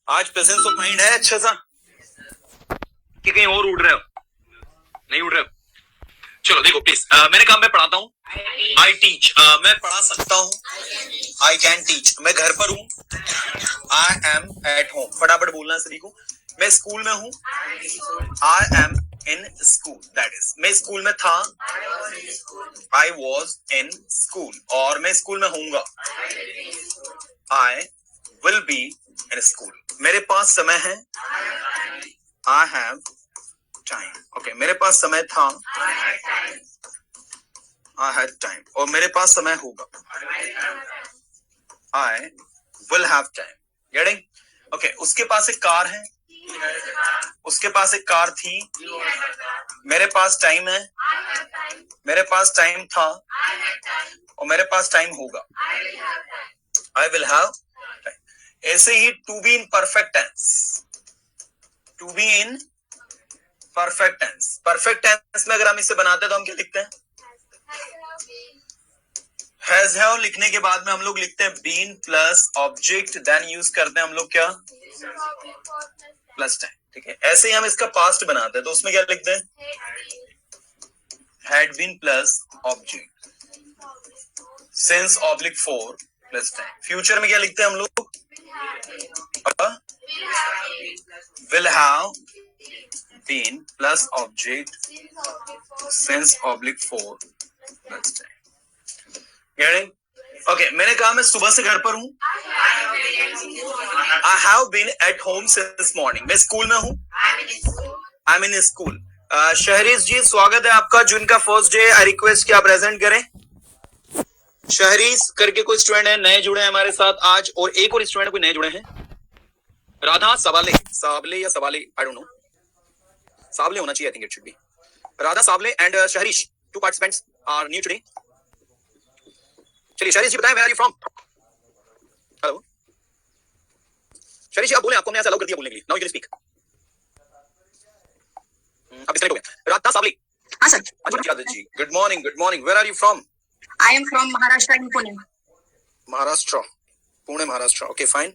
आज presence of mind है अच्छा सा कि कहीं और उड़ रहे हो? नहीं उड़ रहे हो? चलो देखो प्लीज, मैंने कहा मैं पढ़ाता हूँ। आई टीच, मैं पढ़ा सकता हूँ। आई कैन टीच, मैं घर पर हूँ। आई एम एट होम, फटाफट बोलना सभी को। मैं स्कूल में हूँ। I M in school, that is मैं स्कूल में था। आई वॉज इन स्कूल, और मैं स्कूल में होऊंगा। I will be in school. मेरे पास समय है। I have time. ओके, मेरे पास समय था। आई हैड टाइम, और मेरे पास समय होगा। I will have time. Getting? Okay, उसके पास एक कार है। उसके पास एक कार थी। मेरे पास टाइम है। मेरे पास टाइम था, और मेरे पास टाइम होगा। I will have time. ऐसे ही to be in perfect tense. To be in perfect tense. Perfect tense में अगर हम इसे बनाते हैं तो हम क्या लिखते हैं? हैज हैव लिखने के बाद में हम लोग लिखते हैं been plus object, then use करते हैं हम लोग क्या? Plus time. ठीक है, ऐसे ही हम इसका पास्ट बनाते हैं तो उसमें क्या लिखते हैं? Had been plus object, since oblique for plus time. Future में क्या लिखते हैं हम लोग? Will have been plus object, since oblique for plus time. Getting? Okay, मैंने कहा मैं सुबह से घर पर हूं। I have been at home since morning. मैं स्कूल में हूं। I M in school. शहरीश जी, स्वागत है आपका। जून का फर्स्ट डे। आई रिक्वेस्ट कि आप प्रेजेंट करें। शहरीश करके कोई स्टूडेंट है नए जुड़े हैं हमारे साथ आज, और एक और स्टूडेंट कोई नए जुड़े हैं। राधा सावले, सावले या सवाले, आई डोंट नो। सावले होना चाहिए, I think it should be Radha Sawale and Sehrish. Two participants are new today. चलिए शहरीश जी बताएं, where are you from? Hello Sehrish ji, आप बोले, आपको हमने ऐसा अलाउ कर दिया बोलने के लिए। Now you can speak. अब डिस्कनेक्ट हो गया। राधा सावले। हाँ सर। अच्छा जी, good morning, good morning. Where are you from? I am from Maharashtra in Pune. Maharashtra, Pune, Maharashtra. Okay, fine.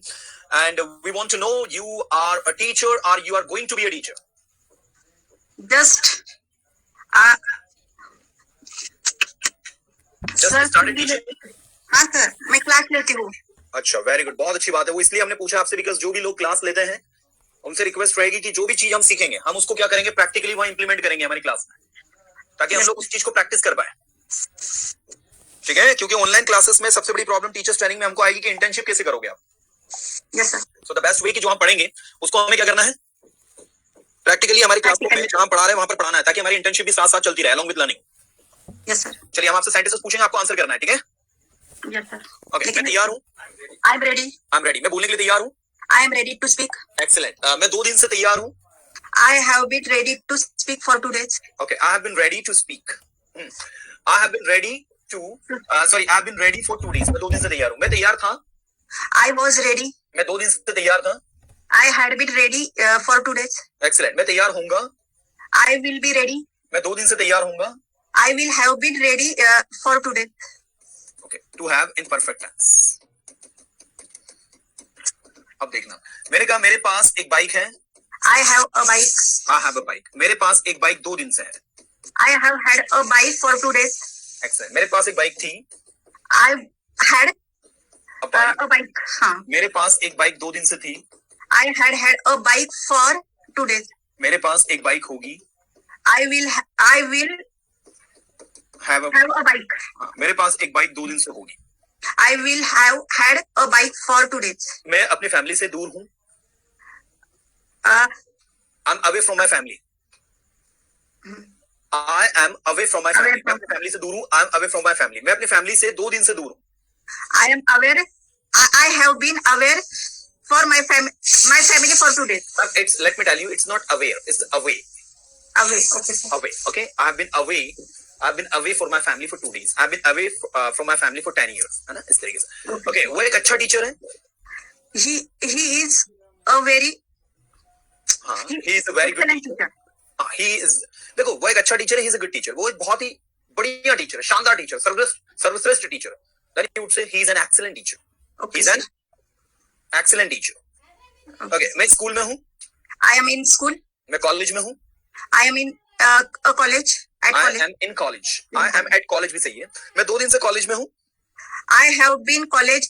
And we want to know, you are a teacher or you are going to be a teacher? Just Just started teaching? हाँ sir, मैं class लेती हूँ। अच्छा, very good, बहुत अच्छी बात है। वो इसलिए हमने पूछा आपसे बिकॉज जो भी लोग क्लास लेते हैं उनसे रिक्वेस्ट रहेगी कि जो भी चीज हम सीखेंगे हम उसको क्या करेंगे? प्रैक्टिकली वहां इंप्लीमेंट करेंगे हमारी क्लास में, ताकि हम लोग उस चीज को प्रैक्टिस कर पाए। ठीक है, क्योंकि ऑनलाइन क्लासेस में सबसे बड़ी प्रॉब्लम टीचर्स ट्रेनिंग में हमको आएगी कि इंटर्नशिप कैसे करोगे आप। Yes sir. So the best way कि जो हम पढ़ेंगे उसको हमें क्या करना है? प्रैक्टिकली हमारी क्लास में जहां पढ़ा रहे हैं वहां पर पढ़ाना है, ताकि हमारी इंटर्नशिप भी साथ साथ चलती रहे along with learning. Yes sir. चलिए, हम आपसे सेंटेंसेस पूछेंगे, आपको आंसर करना है, ठीक है? Yes sir. ओके, मैं तैयार हूँ। I am ready. I am ready, मैं बोलने के लिए तैयार हूँ। I am ready to speak. Excellent, मैं 2 दिन से तैयार हूँ। I have been ready to speak for 2 days. Okay, I have been ready to speak. I have been ready to sorry, I have been ready for 2 days। मैं 2 दिन से तैयार हूँ। मैं तैयार था। I was ready. मैं 2 दिन से तैयार था। I had been ready for 2 days. Excellent, मैं तैयार होऊंगा। I will be ready. मैं 2 दिन से तैयार होऊंगा। I will have been ready for 2 days. Okay, to have in perfect tense. अब देखना, मैंने कहा मेरे पास एक बाइक है। I have a bike. I have a bike. मेरे पास एक बाइक 2 दिन से है। I have had a bike for 2 days. Excellent, मेरे पास एक बाइक थी। I had a bike. A bike. हाँ। मेरे पास एक बाइक 2 दिन से थी। I had had a bike for 2 days. मेरे पास एक बाइक होगी। I will have have a bike. मेरे पास एक बाइक 2 दिन से होगी। I will have had a bike for 2 days. मैं अपनी फैमिली से दूर हूँ। I'm away from my family. I am away from my family. मैं अपनी फैमिली से दूर हूँ। I'm away from my family. मैं अपनी फैमिली से 2 दिन से दूर हूँ। I am aware. I have been aware for my family for 2 days. It's, let me tell you, it's not aware, it's away. Away. Okay. Sir. Away. Okay. I've been away. I've been away for my family for 2 days. I've been away from my family for 10 years. है ना, इस तरीके से। Okay. वो एक अच्छा teacher है। He is a very. हाँ, he is a very good teacher. He is, देखो वो एक अच्छा टीचर है। He is a good teacher. वो एक बहुत ही बढ़िया टीचर है, शानदार टीचर, सर्वश्रेष्ठ teacher. Then you would say he is an excellent teacher. Okay. He is an excellent teacher. ओके, मैं स्कूल में हूँ, I am in school. मैं कॉलेज में हूँ, I am in a college. At I college. Am in college, I am at college भी सही है। मैं 2 दिन से कॉलेज में हूँ, I have been college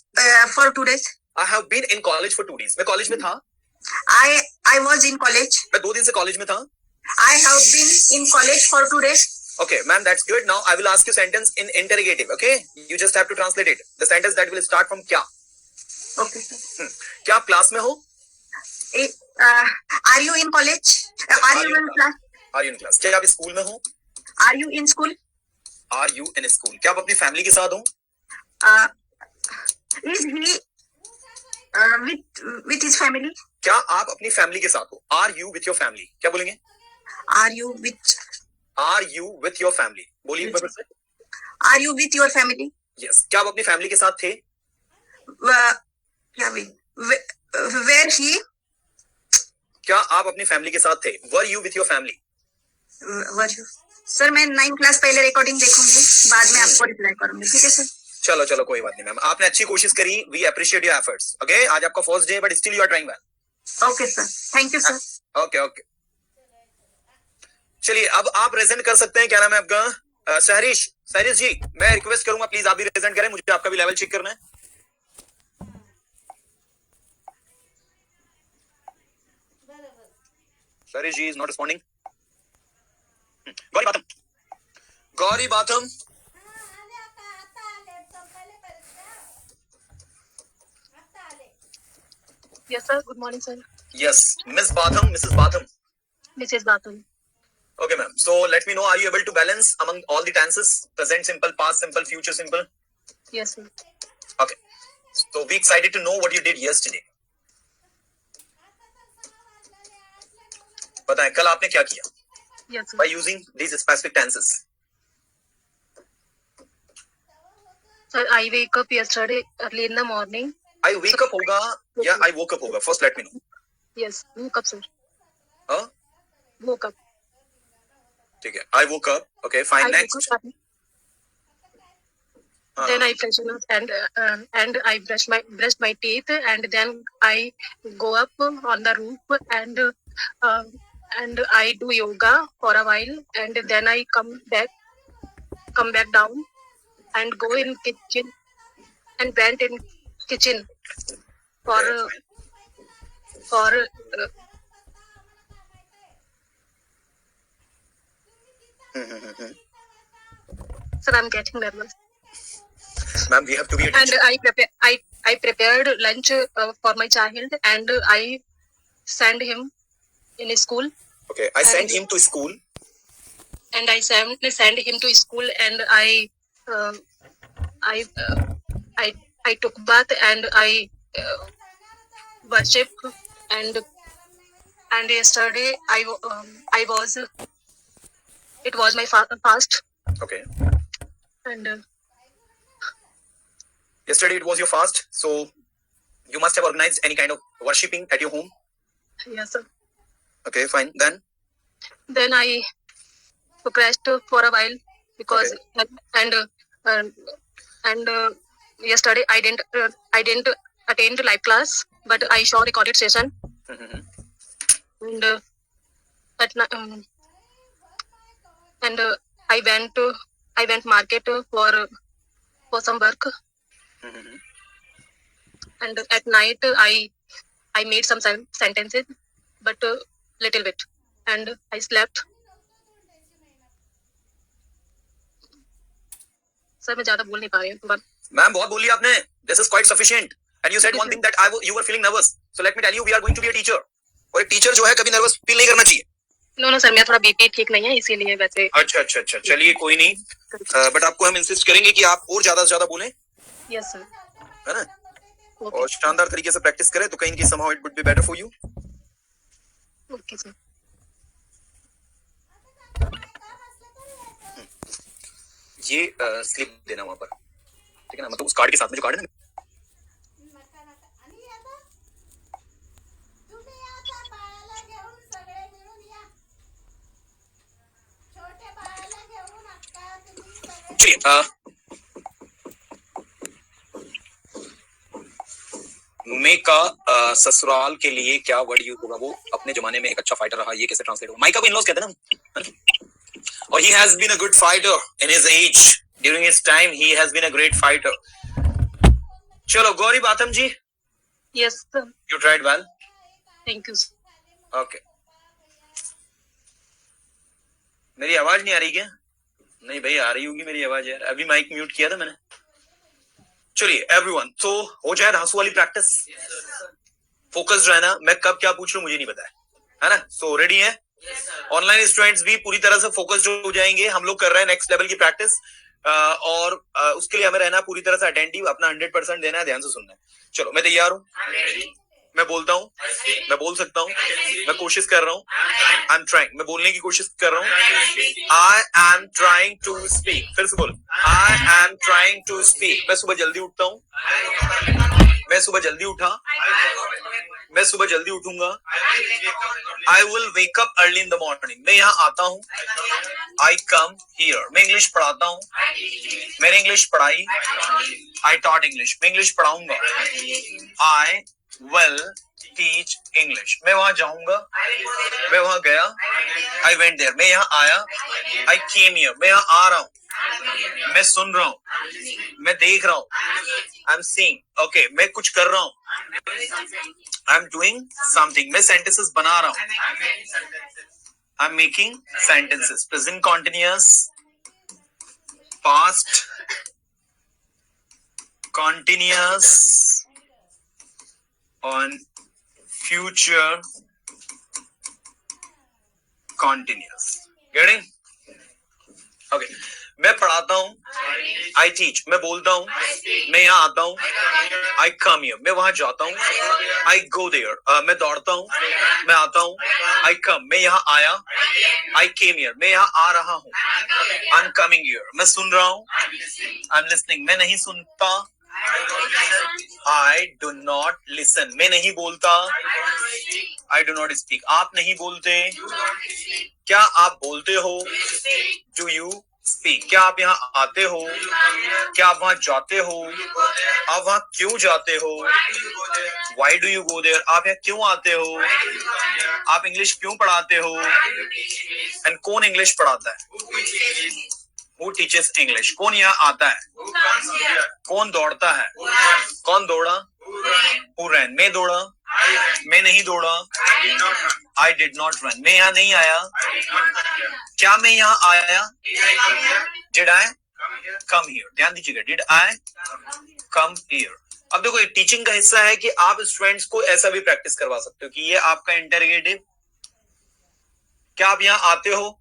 for 2 days. I have been in college for 2 days। मैं कॉलेज में था, I was in college. मैं 2 दिन से कॉलेज में था। I have been in college for 2 days. Okay, ma'am, that's good. Now I will ask you sentence in interrogative. Okay, you just have to translate it. The sentence that will start from क्या। Okay, sir. क्या आप class में हो? Are you in college? Are you in class? Are you in class? क्या आप school में हो? Are you in school? Are you in school? क्या आप अपनी फैमिली के साथ हो? Is he with his family? क्या आप अपनी फैमिली के साथ हो? Are you with your family? क्या बोलेंगे? Are you with your family? बोलिए एक बार फिर से। Are you with your family? Yes. क्या आप अपनी फैमिली के साथ थे? Where he? क्या आप अपनी फैमिली के साथ थे? Were you with your family? Were you? Sir मैं 9 क्लास पहले रिकॉर्डिंग देखूंगी, बाद में आपको रिप्लाई करूंगी, ठीक है सर? चलो चलो कोई बात नहीं मैम, आपने अच्छी कोशिश करी। We appreciate your efforts. Okay, आज आपका first day but still you are trying well. Okay sir, thank you sir. Okay okay, चलिए अब आप प्रेजेंट कर सकते हैं। क्या नाम है आपका? सहरीश जी, मैं रिक्वेस्ट करूंगा प्लीज आप भी प्रेजेंट करें, मुझे आपका भी लेवल चेक करना है। Sehrish ji is not responding. Gauri Batham, Yes, sir. Good morning, sir. Yes miss Batham, Mrs Batham. Mrs. Batul. Okay, ma'am. So let me know, are you able to balance among all the tenses? Present simple, past simple, future simple? Yes, sir. Okay. So be excited to know what you did yesterday. बताएं कल आपने क्या किया? Yes, sir. By using these specific tenses. Sir, I wake up yesterday early in the morning. I wake up होगा या I woke up होगा? First let me know. Yes, woke up, sir. हाँ? Woke up. ठीक है. I woke up. Okay, fine. I Next. woke up. Then I freshen up and I brushed my teeth, and then I go up on the roof and I do yoga for a while, and then I come back down and go in kitchen and went in kitchen for sir, I'm getting nervous. Ma'am, we have to be a And teacher. I prepared lunch for my child, and I sent him in school, Okay, I sent him to school. and I sent him to school, and I took bath, and I worship, and yesterday it was my fast, Okay. and Yesterday it was your fast, so you must have organized any kind of worshipping at your home. yes, sir. Okay, fine. Then I crashed for a while because and yesterday I didn't attend live class, but I saw recorded session, and I went market for some work, and at night I made some sentences, but little bit, and I slept. Sir मैं ज्यादा बोल नहीं पा रही हूँ, but Ma'am, बहुत बोली आपने. This is quite sufficient. And you said one thing that you were feeling nervous. So let me tell you, we are going to be a teacher. और एक टीचर जो है कभी नर्वस फील नहीं करना चाहिए. नो सर, मेरा थोड़ा बीपी ठीक नहीं है, इसीलिए वैसे. अच्छा, चलिए कोई नहीं. बट आपको हम इंसिस्ट करेंगे कि आप और ज्यादा से ज्यादा बोलें. Yes sir. है ना? और शानदार तरीके से प्रैक्टिस करें तो कहीं ना कहीं somehow it would be better for you. Okay sir. ये स्लिप देना वहां पर, ठीक है ना? मतलब उस कार्ड के साथ में जो कार्ड है ना. चलिए मे का ससुराल के लिए क्या वर्ड यूज होगा? वो अपने जमाने में एक अच्छा फाइटर रहा, ये कैसे ट्रांसलेट होगा? माइका को इन-लॉज कहते हैं ना, और he has been a good fighter in his age. During his time, he has been a great fighter. चलो गौरी बाथम जी, Yes, sir. you tried well. Thank you, sir. Okay. मेरी आवाज नहीं आ रही क्या? नहीं भाई, आ रही होगी मेरी आवाज यार, अभी माइक म्यूट किया था मैंने। चलिए एवरीवन, तो हो जाए हंसू वाली प्रैक्टिस, फोकस्ड रहना। मैं कब क्या पूछ लूं मुझे नहीं पता है ना? सो रेडी है? ऑनलाइन स्टूडेंट्स भी पूरी तरह से फोकस्ड हो जाएंगे। हम लोग कर रहे हैं नेक्स्ट लेवल की प्रैक्टिस, और उसके लिए हमें रहना पूरी तरह से अटेंटिव, अपना 100% देना है, ध्यान से सुनना है। चलो मैं तैयार हूं, मैं बोलता हूं, मैं बोल सकता हूं, मैं कोशिश कर रहा हूं, आई एम ट्राइंग, मैं बोलने की कोशिश कर रहा हूं। I am trying to speak, फिर से बोल, I am trying to speak. मैं सुबह जल्दी उठता हूं, मैं सुबह जल्दी उठा, मैं सुबह जल्दी उठूंगा। I will wake up early in the morning, मैं यहाँ आता हूँ। आई कम हियर, मैं इंग्लिश पढ़ाता हूँ, मैंने इंग्लिश पढ़ाई। आई टॉट इंग्लिश, मैं इंग्लिश पढ़ाऊंगा। आई विल टीच इंग्लिश, मैं वहां जाऊंगा, मैं वहां गया। आई वेंट देयर, मैं यहाँ आया। आई केम हियर, मैं यहाँ आ रहा हूँ, मैं सुन रहा हूँ, मैं देख रहा हूँ। आई एम सीइंग, ओके, मैं कुछ कर रहा हूँ। आई एम डूइंग समथिंग, मैं सेंटेंसेस बना रहा हूँ। I am making sentences, present continuous, past continuous, on future continuous. Getting? Okay, मैं पढ़ाता हूँ। आई टीच, मैं बोलता हूँ, मैं यहाँ आता हूँ। आई कम हियर, मैं वहां जाता हूँ। आई गो देयर, मैं दौड़ता हूँ, मैं आता हूँ। आई कम, मैं यहाँ आया। आई केम हियर, मैं यहाँ आ रहा हूँ। आई एम कमिंग हियर, मैं सुन रहा हूँ। आई एम लिसनिंग, मैं नहीं सुनता। आई डू नॉट लिसन, मैं नहीं बोलता। आई डू नॉट स्पीक, आप नहीं बोलते। क्या आप बोलते हो? डू यू स्पीक, क्या आप यहाँ आते हो? क्या आप वहां जाते हो? आप वहां क्यों जाते हो? Why do you go there, आप यहाँ क्यों आते हो? आप इंग्लिश क्यों पढ़ाते हो? एंड कौन इंग्लिश पढ़ाता है? Who teaches English? कौन यहाँ आता है? कौन दौड़ता है? कौन दौड़ा? Who ran? मैं दौड़ा, मैं नहीं दौड़ा। I did not run, मैं यहाँ नहीं आया। क्या मैं यहाँ आया? Did I come here? ध्यान दीजिएगा, did I come here? अब देखो, ये टीचिंग का हिस्सा है कि आप स्टूडेंट्स को ऐसा भी प्रैक्टिस करवा सकते हो कि ये आपका इंटरोगेटिव, क्या आप यहाँ आते हो?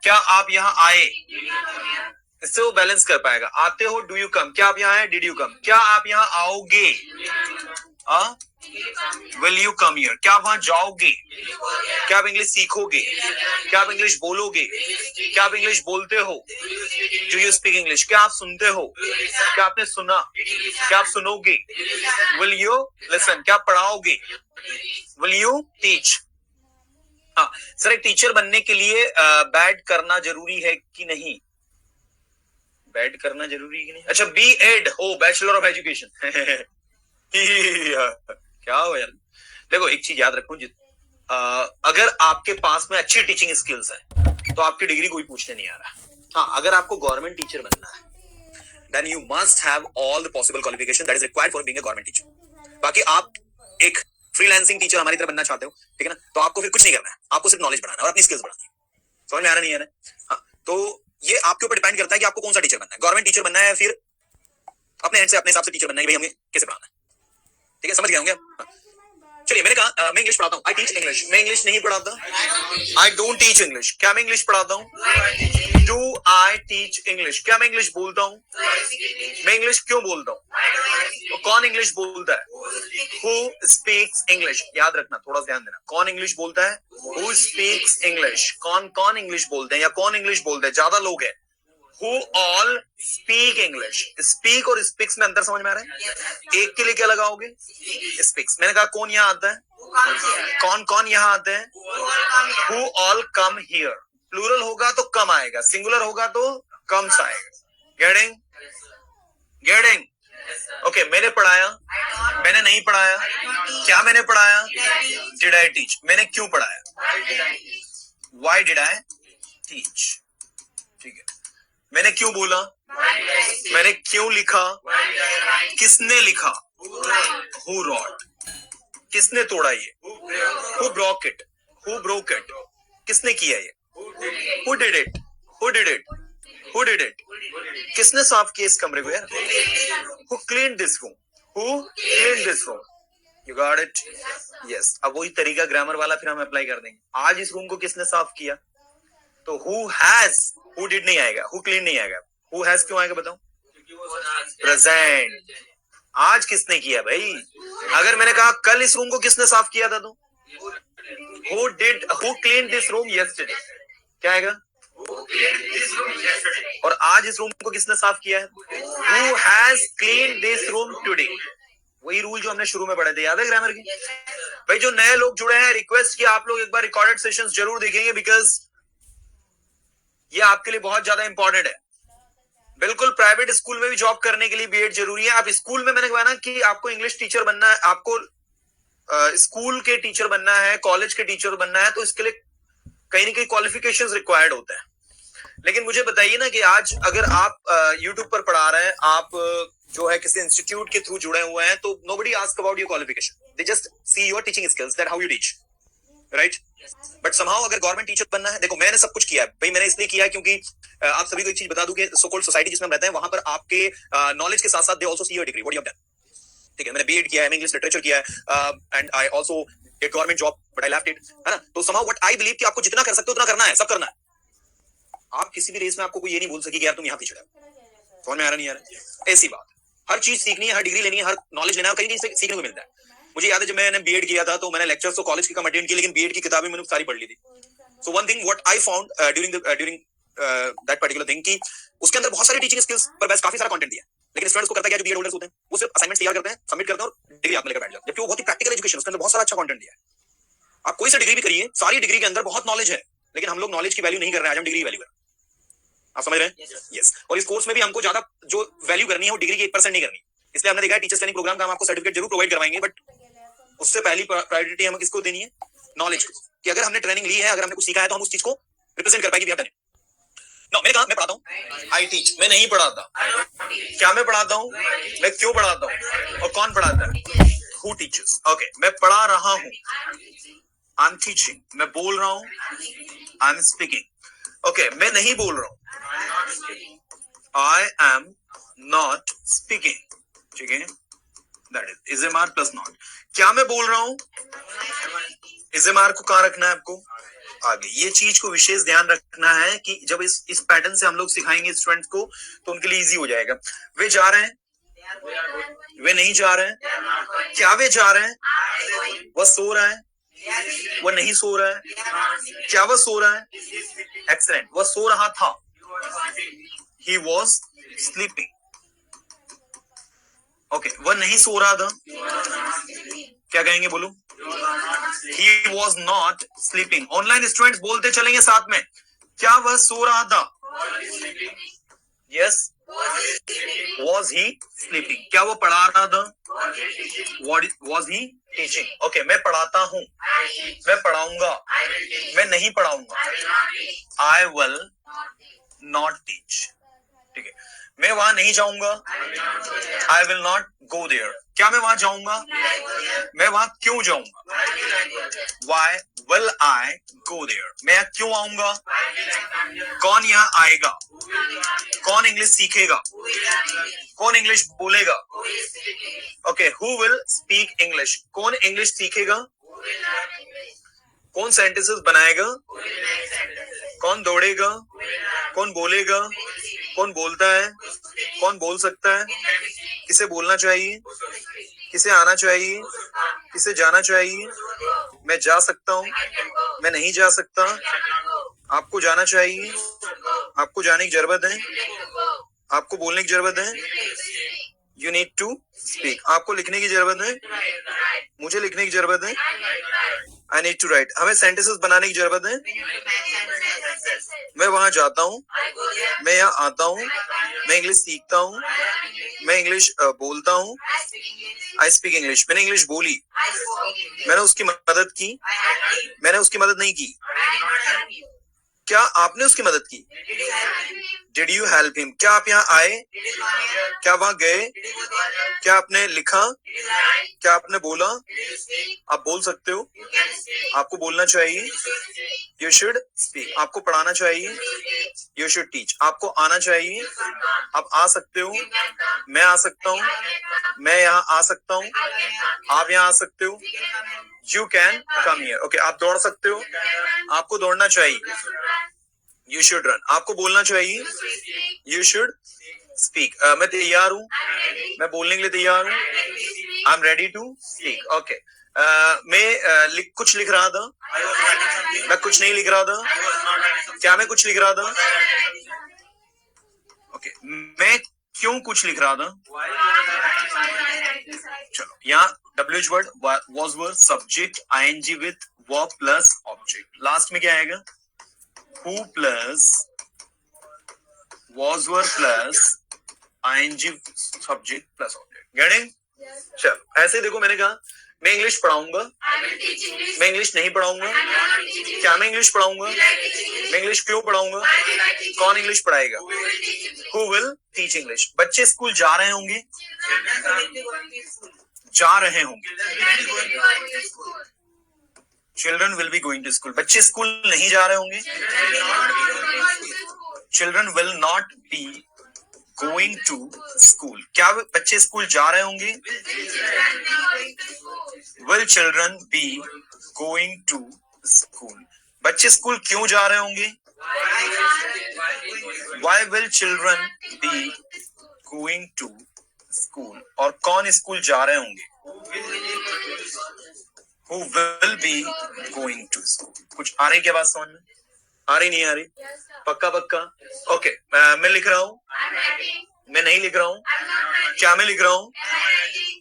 क्या आप यहाँ आए? इससे वो बैलेंस कर पाएगा। आते हो, डू यू कम, क्या आप यहाँ आए? डिड यू कम, क्या आप यहाँ आओगे? विल यू कम हियर, क्या आप वहां जाओगे? क्या आप इंग्लिश सीखोगे? क्या आप इंग्लिश बोलोगे? क्या आप इंग्लिश बोलते हो? डू यू स्पीक इंग्लिश, क्या आप सुनते हो? क्या आपने सुना? क्या आप सुनोगे? विल यू लिसन, क्या आप पढ़ाओगे? Will you teach? हाँ सर, एक टीचर बनने के लिए बैड करना जरूरी है कि नहीं? बैड करना जरूरी है कि नहीं? अच्छा, B.Ed हो, बैचलर ऑफ एजुकेशन। क्या हो यार? देखो एक चीज याद रखो, अगर आपके पास में अच्छी टीचिंग स्किल्स है तो आपकी डिग्री कोई पूछने नहीं आ रहा। हाँ, अगर आपको गवर्नमेंट टीचर बनना है then you must have all the possible qualification that is required for being a government teacher. बाकी आप एक फ्रीलांसिंग टीचर हमारी तरह बनना चाहते हो, ठीक है ना, तो आपको फिर कुछ नहीं करना है, आपको सिर्फ नॉलेज बढ़ाना और अपनी स्किल्स बढ़ानी है। समझ में आ रहा नहीं है ना? हाँ, तो ये आपके ऊपर डिपेंड करता है कि आपको कौन सा टीचर बनना है, गवर्नमेंट टीचर बनना है या फिर अपने हैंड से अपने हिसाब से टीचर बनना है कि भाई हमें कैसे पढ़ाना है। ठीक है, समझ गए होंगे? चलिए, मैंने कहा मैं इंग्लिश पढ़ाता हूँ। आई टीच इंग्लिश, मैं इंग्लिश नहीं पढ़ाता। आई डोंट टीच इंग्लिश, क्या मैं इंग्लिश पढ़ाता हूँ? डू आई टीच इंग्लिश, क्या मैं इंग्लिश बोलता हूँ? मैं इंग्लिश क्यों बोलता हूँ? तो कौन इंग्लिश बोलता है? हु स्पीक्स इंग्लिश, याद रखना, थोड़ा ध्यान देना। कौन इंग्लिश बोलता है? Who speaks English. कौन कौन इंग्लिश बोलते हैं या कौन इंग्लिश बोलते हैं? ज्यादा लोग हैं। Who all speak English? Speak और speaks में अंतर समझ में आ रहा है? एक के लिए क्या लगाओगे? Speaks। मैंने कहा कौन यहाँ आता है? कौन कौन यहाँ आते हैं? Who all come here? Plural होगा तो कम आएगा, सिंगुलर होगा तो कम आएगा। Getting? ओके, मैंने पढ़ाया, मैंने नहीं पढ़ाया, क्या मैंने पढ़ाया, डिड आई टीच, मैंने क्यों पढ़ाया, वाई डिड आई टीच। ठीक है, मैंने क्यों बोला, मैंने क्यों लिखा, किसने लिखा, हु रॉट, किसने तोड़ा ये, who broke it, who broke it, किसने किया ये, who did it, who did it, who did it, किसने साफ किया इस कमरे को यार, who clean this room, who clean this room, you got it, yes. अब वही तरीका ग्रामर वाला फिर हम अप्लाई कर देंगे। आज इस रूम को किसने साफ किया, तो हु हैज, हु डिड नहीं आएगा, हु क्लीन नहीं आएगा, हु हैज क्यों आएगा बताओ, प्रेजेंट। आज किसने किया भाई, अगर मैंने कहा कल इस रूम को किसने साफ किया था तो who clean this room yesterday, क्या आएगा, और आज इस रूम को किसने साफ किया है, who has clean this room today. वही रूल जो हमने शुरू में पढ़े थे, याद है ग्रामर की। भाई जो नए लोग जुड़े हैं, रिक्वेस्ट कि आप लोग एक बार रिकॉर्डेड सेशंस जरूर देखेंगे, बिकॉज ये आपके लिए बहुत ज्यादा इंपॉर्टेंट है। बिल्कुल प्राइवेट स्कूल में भी जॉब करने के लिए बीएड जरूरी है। आप स्कूल में, मैंने कहा ना कि आपको इंग्लिश टीचर बनना है, आपको स्कूल के टीचर बनना है, कॉलेज के टीचर बनना है, तो इसके लिए कहीं ना कहीं क्वालिफिकेशंस रिक्वायर्ड होते हैं। लेकिन मुझे बताइए ना कि आज अगर आप यूट्यूब पर पढ़ा रहे हैं, आप जो है किसी इंस्टीट्यूट के थ्रू जुड़े हुए हैं, तो nobody ask about your qualification, they just see your teaching skills, that how you teach, right. But somehow अगर गवर्नमेंट टीचर बनना है, देखो मैंने सब कुछ किया है भाई, मैंने इसलिए किया है क्योंकि आप सभी को एक चीज बता दूं कि सो कॉल्ड सोसाइटी जिसमें हम रहते हैं, वहां पर आपके नॉलेज के साथ साथ they also see your degree, what you have done. ठीक है, मैंने बीएड किया है, इंग्लिश लिटरेचर किया है, and I also get government job but I left it, है ना। तो समहाउ व्हाट आई बिलीव कि आपको जितना कर सकते हो उतना करना है, सब करना है। आप किसी भी रेस में आपको कोई ये नहीं बोल सके कि यार तुम यहाँ पीछे हो, समझ में आ रहा नहीं आ रहा, ऐसी बात। हर चीज सीखनी है, हर डिग्री लेनी है, हर नॉलेज लेना है, कहीं कहीं से सीखने को मिलता है। मुझे याद है जब मैंने बीएड किया था तो मैंने लेक्चर्स तो कॉलेज के कम अटेंड किए, लेकिन बीएड की किताबें मैंने सारी पढ़ ली थी। So one thing what I found during that particular thing, कि उसके अंदर बहुत सारी टीचिंग स्किल्स पर बेस काफी सारा कंटेंट दिया है, लेकिन स्टूडेंट्स को करता क्या, जो बीएड होल्डर्स होते हैं वो सिर्फ असाइनमेंट तैयार करते हैं, सबमिट करते हैं और डिग्री आपने लेकर बैठ जाते हैं, जबकि वो बहुत ही प्रैक्टिकल एजुकेशन, उसके अंदर बहुत सारा अच्छा कंटेंट दिया है। आप कोई सा डिग्री भी करिए, सारी डिग्री के अंदर बहुत नॉलेज है, लेकिन हम लोग नॉलेज की वैल्यू नहीं कर रहे हैं, आज हम डिग्री वैल्यू कर रहे हैं। आप समझ रहे हैं, यस। और इस कोर्स में भी हमको ज्यादा जो वैल्यू करनी है वो डिग्री की 1% नहीं करनी, इसलिए हमने देखा है टीचर्स ट्रेनिंग प्रोग्राम का हम आपको सर्टिफिकेट जरूर प्रोवाइड करवाएंगे, बट उससे पहली प्रायोरिटी हमें किसको देनी है, नॉलेज को, कि अगर हमने ट्रेनिंग ली है, अगर हमने कुछ सीखा है, तो हम उस चीज को रिप्रेजेंट कर पाएंगे। नो, मैंने कहा मैं पढ़ाता हूँ, आई टीच, मैं नहीं पढ़ाता, क्या मैं पढ़ाता हूँ, मैं क्यों पढ़ाता हूँ, और कौन पढ़ाता है, हु टीचर्स। ओके, मैं पढ़ा रहा हूँ, आई एम टीचिंग, मैं बोल रहा हूँ, आई एम स्पीकिंग। ओके, मैं नहीं बोल रहा हूँ, I am not speaking, ठीक है, that is a mark plus not। क्या मैं बोल रहा हूं, is a mark को कहां रखना है आपको, आगे। ये चीज को विशेष ध्यान रखना है कि जब इस पैटर्न से हम लोग सिखाएंगे स्टूडेंट्स को, तो उनके लिए इजी हो जाएगा। वे जा रहे हैं, वे नहीं जा रहे हैं, क्या वे जा रहे हैं, वह सो रहा है, वह नहीं सो रहा है, क्या वह सो रहा है, एक्सीलेंट, वह सो रहा था, he was sleeping। ओके, वह नहीं सो रहा था, क्या कहेंगे बोलो, he was not sleeping। Online students बोलते चलेंगे साथ में, क्या वह सो रहा था, यस, was he sleeping, क्या वो पढ़ा रहा था, was he teaching। ओके, मैं पढ़ाता हूं, मैं पढ़ाऊंगा, मैं नहीं पढ़ाऊंगा, I will not teach। ठीक है, मैं वहां नहीं जाऊंगा, I will not go there। क्या मैं वहां जाऊंगा, मैं वहां क्यों जाऊंगा, Why will I go there। मैं क्यों आऊंगा, कौन यहाँ आएगा, कौन इंग्लिश सीखेगा, कौन इंग्लिश बोलेगा। Okay, who will speak English, कौन इंग्लिश सीखेगा, कौन सेंटेंसेस बनाएगा, कौन दौड़ेगा, कौन बोलेगा, कौन बोलता है, कौन बोल सकता है, किसे बोलना चाहिए, किसे आना चाहिए, किसे जाना चाहिए। मैं जा सकता हूँ, मैं नहीं जा सकता, आपको जाना चाहिए, आपको जाने की जरूरत है, आपको बोलने की जरूरत है, यू नीड टू स्पीक, आपको लिखने की जरूरत है, मुझे लिखने की जरूरत है, आई नीड टू राइट, हमें सेंटेंसेस बनाने की जरूरत है। मैं वहां जाता हूँ, मैं यहाँ आता हूँ, मैं इंग्लिश सीखता हूँ, मैं इंग्लिश बोलता हूँ, आई स्पीक इंग्लिश। मैंने इंग्लिश बोली, मैंने उसकी मदद की, मैंने उसकी मदद नहीं की। क्या आपने उसकी मदद की? Did you help him? क्या आप यहाँ आए? क्या वहां गए? क्या आपने लिखा? क्या आपने बोला? आप बोल सकते हो, आपको बोलना चाहिए, यू शुड स्पीक। आपको पढ़ाना चाहिए, यू शुड टीच। आपको आना चाहिए, आप आ सकते हो, मैं आ सकता हूँ, मैं यहाँ आ सकता हूँ, आप यहाँ आ सकते हो, you can come here. Okay, आप दौड़ सकते हो, आपको दौड़ना चाहिए, यू शुड रन। आपको बोलना चाहिए, यू शुड स्पीक। मैं तैयार हूँ, मैं बोलने के लिए तैयार हूँ, I am ready to speak. Okay, मैं कुछ लिख रहा था, मैं कुछ नहीं लिख रहा था। क्या मैं कुछ लिख रहा था? ओके, मैं क्यों कुछ लिख रहा था? चलो, यहाँ WH word, was word, subject, ING with verb plus object. Last में क्या आएगा? who plus was word plus ING subject plus object. Getting? चलो, ऐसे देखो, मैंने कहा मैं इंग्लिश पढ़ाऊंगा, मैं इंग्लिश नहीं पढ़ाऊंगा। क्या मैं इंग्लिश पढ़ाऊंगा? मैं इंग्लिश क्यों पढ़ाऊंगा? कौन इंग्लिश पढ़ाएगा? Who will teach English? बच्चे स्कूल जा रहे होंगे, जा रहे होंगे। Children will be going to school. बच्चे स्कूल नहीं जा रहे होंगे, Children will not be going to school. क्या बच्चे स्कूल जा रहे होंगे? Will children be going to school? बच्चे स्कूल क्यों जा रहे होंगे? Why will children be going to school? और कौन स्कूल जा रहे होंगे? Who will be going to school? कुछ आ रही क्या बात समझ में? आ रही नहीं आ रही? पक्का पक्का? ओके, मैं लिख रहा हूँ, मैं नहीं लिख रहा हूँ। क्या मैं लिख रहा हूँ?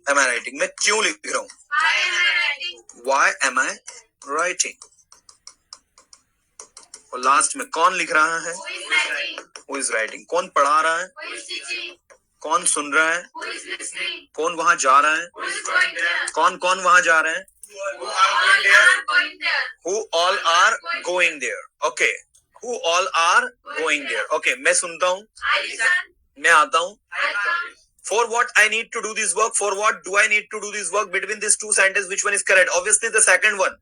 Am I writing? मैं क्यों लिख रहा हूँ? Why am I writing? और लास्ट में कौन लिख रहा है? Who is writing? कौन पढ़ा रहा है? कौन सुन रहा है? कौन वहां जा रहा है? कौन कौन वहां जा रहे हैं? Who all are going there? Okay. Who all are going there? Okay. मैं सुनता हूँ, मैं आता हूँ। For what I need to do this work? For what do I need to do this work? Between these two sentences, which one is correct? Obviously the second one,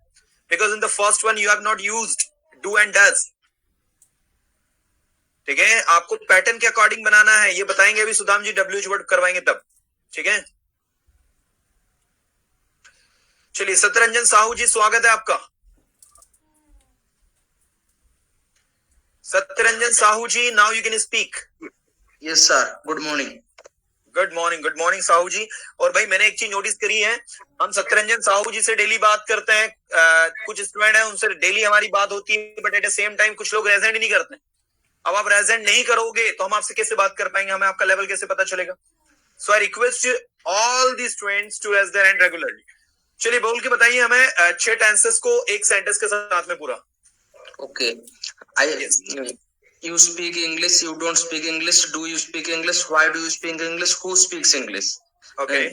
because in the first one you have not used do and does. ठीक है, आपको pattern के according बनाना है, ये बताएंगे अभी सुदाम जी, WH word करवाएंगे तब। ठीक है, चलिए, सत्यरंजन साहू जी स्वागत है आपका। Satyaranjan Sahu ji, now you can speak. Yes sir, good morning. Good morning, good morning Sahu ji. और भाई मैंने एक चीज नोटिस करी है, हम सत्यरंजन साहू जी से डेली बात करते हैं, कुछ स्टूडेंट हैं उनसे डेली हमारी बात होती है, but at the same time कुछ लोग रेजेंट नहीं करते। अब आप रेजेंट नहीं करोगे तो हम आपसे कैसे बात कर पाएंगे, हमें आपका लेवल कैसे पता चलेगा? So I request all the students to raise their hand regularly. चलिए, बोल के बताइए हमें 6 टेंसेस को एक सेंटेंस के साथ में पूरा। Okay, you speak English, you don't speak English, do you speak English, why do you speak English, who speaks English? Okay.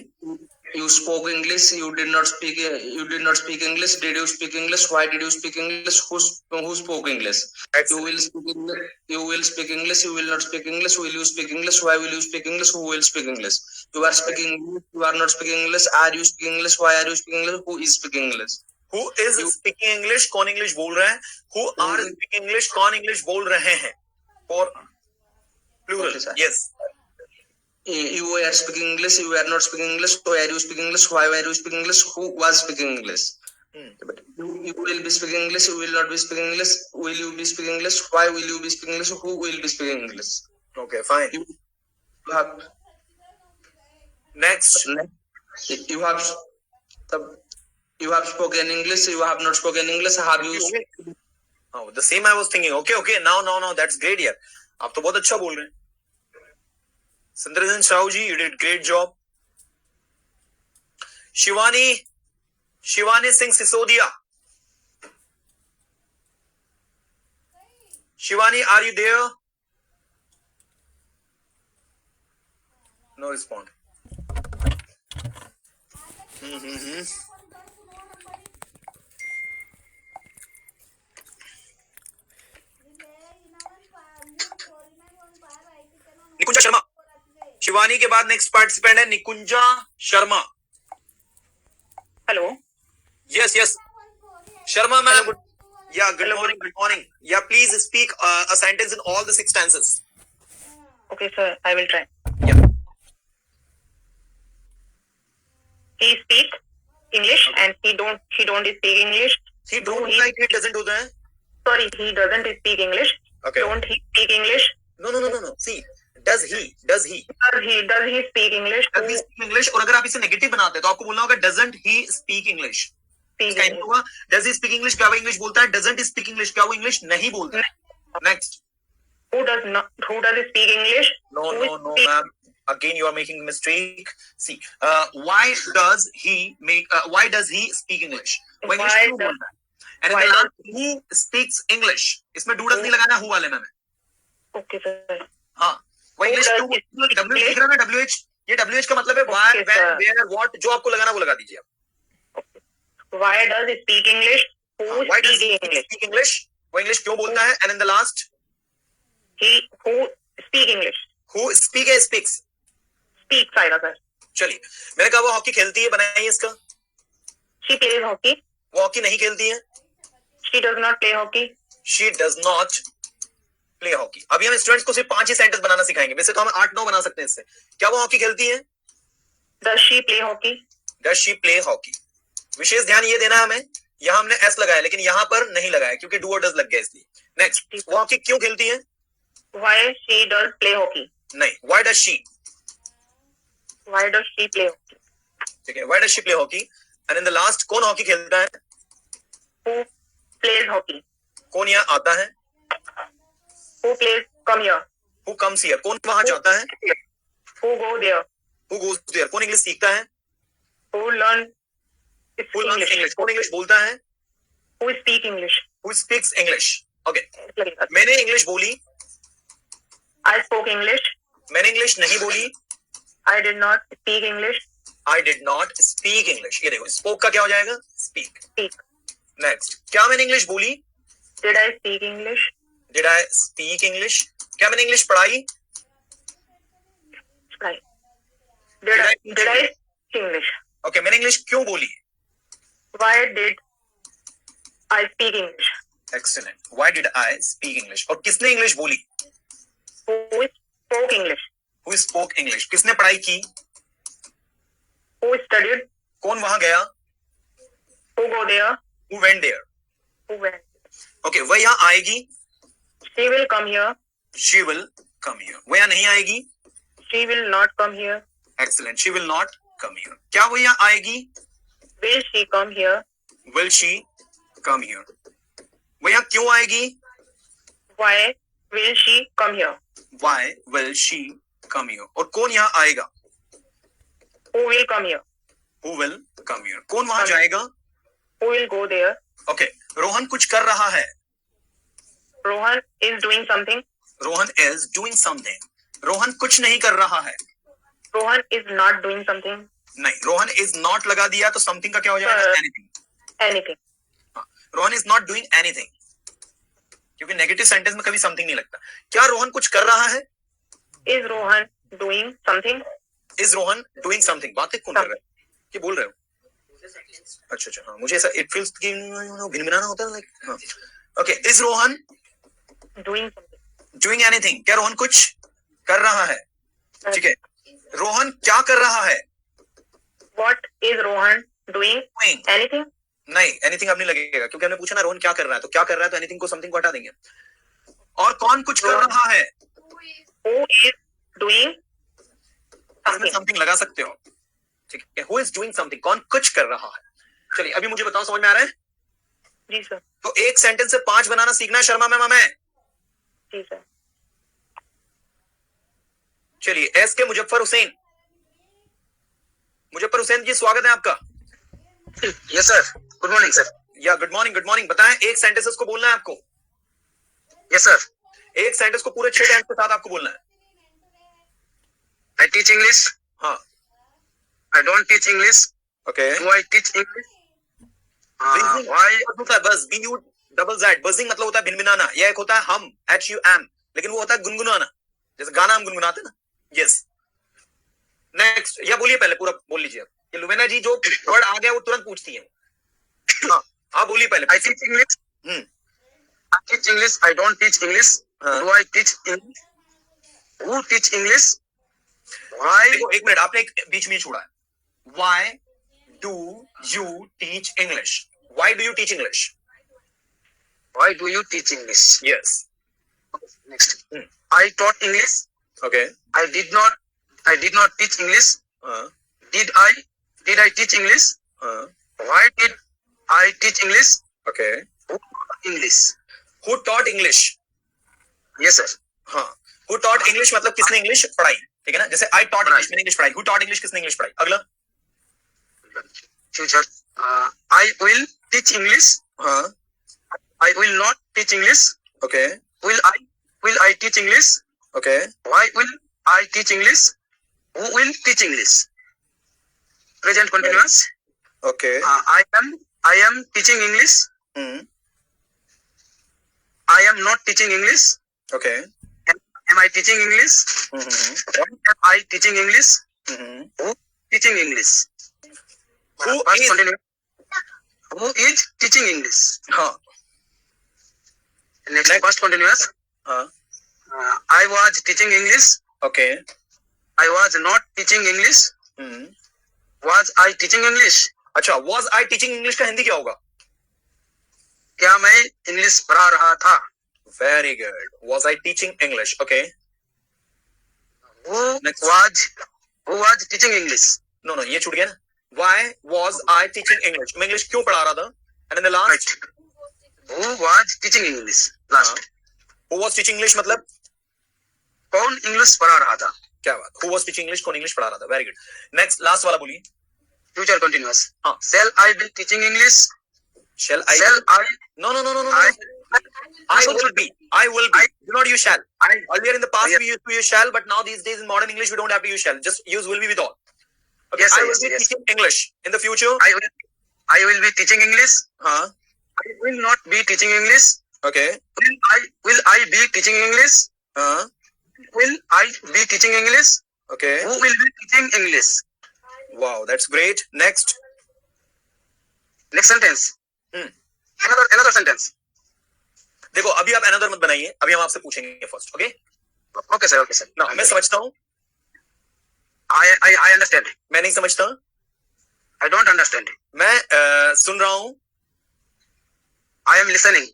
You spoke English, you did not speak English, did you speak English, why did you speak English, who spoke English? Excellent. You will speak English, you will not speak English, will you speak English, why will you speak English, who will speak English? You are speaking English, you are not speaking English, are you speaking English, why are you speaking English, who is speaking English? Who is speaking English? कौन English बोल रहे हैं? Who are speaking English? कौन English बोल रहे हैं? For plural. Okay, yes. You are speaking English, you are not speaking English, why are you speaking English, why are you speaking English, who was speaking English? You will be speaking English, you will not be speaking English, will you be speaking English, why will you be speaking English, who will be speaking English? Okay, fine. You have Next. You have spoken English, you have not spoken English, have you? Oh, the same I was thinking. Okay, now, that's great यार, आप तो बहुत अच्छा बोल रहे हैं। Satyaranjan Sahu ji, you did great job. Shivani Singh Sisodia, Shivani, are you there? No respond. Nikunja Sharma, Shivani के बाद नेक्स्ट पार्टिसिपेंट है Nikunja Sharma. Hello. Yes yes, Sharma ma'am. Yeah good morning, good morning. Yeah please speak a sentence in all the 6 tenses. Okay, sir. I will try. Yeah. He speak English and he don't speak English. He don't like it doesn't होता है। Sorry, he doesn't speak English. Okay. Don't he speak English? No. See, does he? Does he speak English? Does he speak English? और अगर आप इसे negative बनाते हैं तो आपको बोलना होगा doesn't he speak English? Speak क्या English. होगा? Does he speak English? क्या वो इंग्लिश बोलता है? Doesn't he speak English? क्या वो इंग्लिश नहीं बोलता है? Next. Who does speak English? No, Who speak- ma'am. Again, you are making a mistake. See, why does he speak English? वो इंग्लिश Why क्यों does- बोलता है? And in why the last, does- who speaks English? इसमें do does नहीं लगाना, who वाले में हमें। Okay, sir. हाँ, वो इंग्लिश does क्यों he बोलता है? speak WH दिख रहा है ना, WH? ये WH का मतलब है why, Okay, when, sir. where, what, जो आपको लगाना वो लगा दीजिए आप। Why does he speak English? Who Why does speak he English? speak English? वो इंग्लिश क्यों बोलता है? And in the last, Who speak English? who speak है speaks? Speaks आएगा sir. चलिए, मैंने कहा वो हॉकी खेलती है, बनाइए इसका। She plays hockey. वो हॉकी नहीं खेलती है। She does not play hockey. She does not play hockey. अभी हम स्टूडेंट्स को सिर्फ 5 ही सेंटेंस बनाना सिखाएंगे, वैसे तो हम 8-9 बना सकते हैं इससे। क्या वो हॉकी खेलती है? Does she play hockey? Does she play hockey? विशेष ध्यान ये देना है हमें, यहाँ हमने एस लगाया लेकिन यहाँ पर नहीं लगाया क्योंकि डू और डज लग गया इसलिए। नेक्स्ट, वो हॉकी क्यों खेलती है? Why she does play hockey? नहीं, why does she? Why does she play hockey? ठीक है, why does she play hockey? And in the last, कौन हॉकी खेलता है? Who plays hockey? कौन यहाँ आता है? Who plays come here? Who comes here? कौन वहां जाता है? Who go there? Who goes there? कौन इंग्लिश सीखता है? Who learn Who learns English? English? कौन इंग्लिश बोलता है? Who speak English? Who speaks English? Okay, लगेगा. मैंने इंग्लिश बोली, I spoke English. मैंने इंग्लिश नहीं बोली, I did not speak English. I did not speak English. ये देखो, spoke का क्या हो जाएगा? Speak. Speak. Next, क्या मैंने इंग्लिश बोली? Did I speak English? Did I speak English? क्या मैंने इंग्लिश पढ़ाई? Right. Did I speak English? Okay, मैंने इंग्लिश क्यों बोली? Why did I speak English? Excellent. Why did I speak English? और किसने इंग्लिश बोली? Who spoke English? Who spoke English? किसने पढ़ाई की? Who studied? कौन वहां गया? Who go there? Who went there? Who went? Okay, वह यहाँ आएगी? She will come here. She will come here. वह यहाँ नहीं आएगी? She will not come here. Excellent. She will not come here. क्या वो यहाँ आएगी? Will she come here? Will she come here? वो यहाँ क्यों आएगी? Why will she come here? Why will she come here? और कौन यहाँ आएगा? Who will come here? Who will come here? कौन वहां जाएगा? Who will go there? Okay, Rohan कुछ कर रहा है. Rohan is doing something. Rohan is doing something. Rohan कुछ नहीं कर रहा है. Rohan is not doing something. नहीं, रोहन is not लगा दिया तो something का क्या हो जाएगा? Anything. Anything. Rohan is not doing anything. क्योंकि नेगेटिव सेंटेंस में कभी समथिंग नहीं लगता. क्या रोहन कुछ कर रहा है? Is Rohan doing something? Is Rohan doing something? बातें कौन कर रहा है? क्या बोल रहे हो? अच्छा, हाँ, मुझे ऐसा it feels कि भिनभिनाना होता है लाइक. हाँ. Okay, is Rohan Doing something. doing anything? क्या रोहन कुछ कर रहा है? ठीक है. रोहन क्या कर रहा है? What is Rohan doing? Doing. Anything? नहीं, एनीथिंग अब नहीं लगेगा क्योंकि हमने पूछा ना रोहन क्या कर रहा है, तो क्या कर रहा है तो एनीथिंग को समथिंग को हटा देंगे. और कौन कुछ कर रहा है? Who is doing something? Something लगा सकते हो. ठीक है. Who is doing something? कौन कुछ कर रहा है? चलिए अभी मुझे बताओ, समझ में आ रहा है? जी सर. तो एक सेंटेंस से 5 बनाना सीखना है शर्मा मैम हमें. जी सर. चलिए, एस के मुजफ्फर हुसैन. मुजफ्फर हुसैन जी, स्वागत है आपका. Yes sir. Good morning sir. या गुड मॉर्निंग, गुड मॉर्निंग. बताएं, एक सेंटेंस को बोलना है आपको. Yes sir. एक सेंटेंस को पूरे 6 टेंस के साथ आपको बोलना है. I teach English. हाँ. I don't teach English. Okay. Do I teach English? Buzzing Why? होता है बस, BU डबल Z. Buzzing मतलब होता है भिनभिनाना. यह एक होता है हम, HUM, लेकिन वो होता है गुनगुनाना, जैसे गाना हम गुनगुनाते हैं ना. Yes. नेक्स्ट, या बोलिए पहले, पूरा बोल लीजिए. ये लुवेना जी जो वर्ड आ गया वो तुरंत पूछती है. हाँ, आप बोलिए पहले. I teach English. Hmm. I teach English. I don't teach English. Do I teach English? Who teach English? Why? देखो, एक मिनट, आपने एक बीच में छोड़ा है. Why do you teach English? Why do you teach English? Why do you teach English? Yes. Next. Hmm. I taught English. Okay. I did not teach English. Uh, Did I teach English? Why did I teach English? okay. Who taught English? Who taught English? Yes, sir. हाँ. Who taught English मतलब किसने English पढ़ाई, ठीक है ना. जैसे I taught English, मैंने English पढ़ाई. Who taught English, किसने इंग्लिश पढ़ाई. अगला. Future. I will teach English. हाँ. I will not teach English. Okay. Will I teach English? Okay. Why will I teach English? Who will teach English? Present continuous. Okay. I am teaching English. Hmm. I am not teaching English. Okay. Am I teaching English? Mm-hmm. Why am I teaching English? Mm-hmm. Who teaching English? Who First is? continuous. Who is teaching English? हाँ. Next, Next. first continuous. हाँ. I was teaching English. Okay. I was not teaching English. Hmm. Was I teaching English? अच्छा, was I teaching English का हिंदी क्या होगा? क्या मैं English पढ़ा रहा था? Very good. Was I teaching English? Okay. Who Next. was teaching English? No, ये छूट गया ना. Why was I teaching English? मैं इंग्लिश क्यों पढ़ा रहा था? And in the last. Right. Who was teaching English? Last. Who was teaching English मतलब? कौन इंग्लिश पढ़ा रहा था? क्या बात. Who was teaching English? कौन इंग्लिश पढ़ा रहा था? Very good. Next, last वाला बोलिए. Future continuous. हाँ. Shall I be teaching English? Shall I? No. I will be. Do not use shall. Earlier in the past we used to use shall, but now these days in modern English we don't have to use shall. Just use will be with all. Okay. Yes, I sir, will be yes. teaching English in the future. I will be teaching English. Huh? I will not be teaching English. Okay. Will I be teaching English? Huh? Will I be teaching English? Okay. Who will be teaching English? Wow, that's great. Next. Next sentence. Another sentence. देखो, अभी आप another मत बनाइए, अभी हम आपसे पूछेंगे first. Okay? Okay, sir. Okay, sir. Now, मैं समझता हूँ. I understand. मैं नहीं समझता. I don't understand. मैं सुन रहा हूँ. I am listening.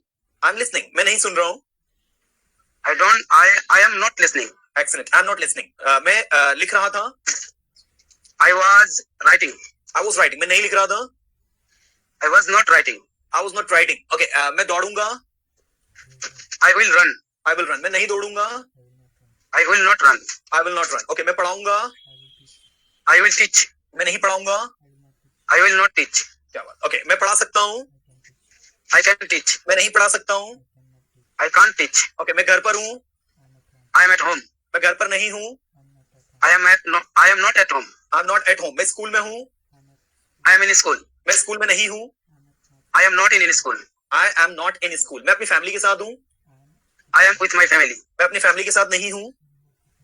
I'm listening. मैं नहीं सुन रहा हूँ. I am not listening. Excellent. I'm not listening. मैं लिख रहा था. I was writing. I was writing. मैं नहीं लिख रहा था. I was not writing. I was not writing. Okay. मैं दौड़ूंगा. I will run. I will run. मैं नहीं दौड़ूंगा. I will not run. I will not run. Okay. मैं पढ़ाऊंगा. I will teach. मैं नहीं पढ़ाऊंगा. I will not teach. क्या बात. Okay. मैं पढ़ा सकता हूँ. I can teach. मैं नहीं पढ़ा सकता हूँ. I can't teach. Okay. मैं घर पर हूँ. I am at home. मैं घर पर नहीं हूँ. I am not at home. I'm not at home. मैं स्कूल में हूँ. I am in school. मैं स्कूल में नहीं हूँ. I am not in school. I am not in school. मैं अपनी फैमिली के साथ हूँ. I am with my family. मैं अपनी फैमिली के साथ नहीं हूँ.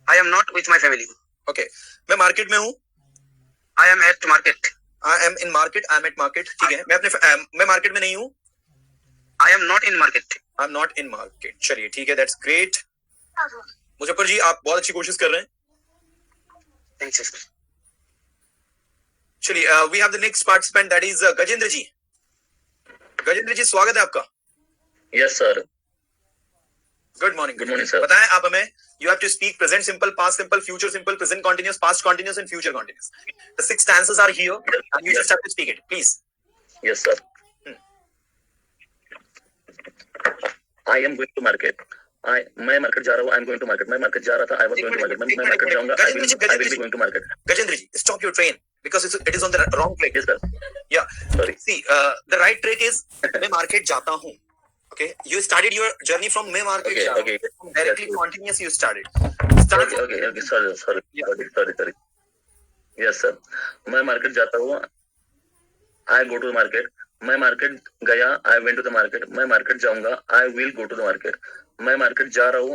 I am not with my family. Okay. मैं मार्केट में हूँ. I am at market. I am in market. I am at market. ठीक है. मैं मार्केट में नहीं हूँ. I am not in market. I'm not in market. चलिए ठीक है. That's great. मुजफ्फर जी, आप बहुत अच्छी कोशिश कर रहे हैं. Thanks, sir. चलिए, we have the next participant, that is Gajendra जी. गजेंद्र जी, स्वागत है आपका. Yes, sir. Good morning. Good morning, sir. बताएं आप हमें. You have to speak present simple, past simple, future simple, present continuous, past continuous, and future continuous. The 6 stanzas are here, and you just have to speak it, please. Yes, sir. I am going to market. मैं market जा रहा हूँ. I am going to market. मैं market जा रहा था. I was going to market. मैं market जाऊंगा. I will be going to market. Gajendra ji, stop your train because it is on the wrong track. Yes, sir. Yeah. Sorry. See, the right track is मैं market जाता हूँ. Okay. You started your journey from मैं market जा रहा हूँ. Okay. Directly continuous you started. Start. Okay. Sorry. Yes, sir. मैं market जाता हूँ. I go to the market. मैं मार्केट गया. I went to the market. मैं मार्केट जाऊंगा. I will go to the market. मैं मार्केट जा रहा हूँ.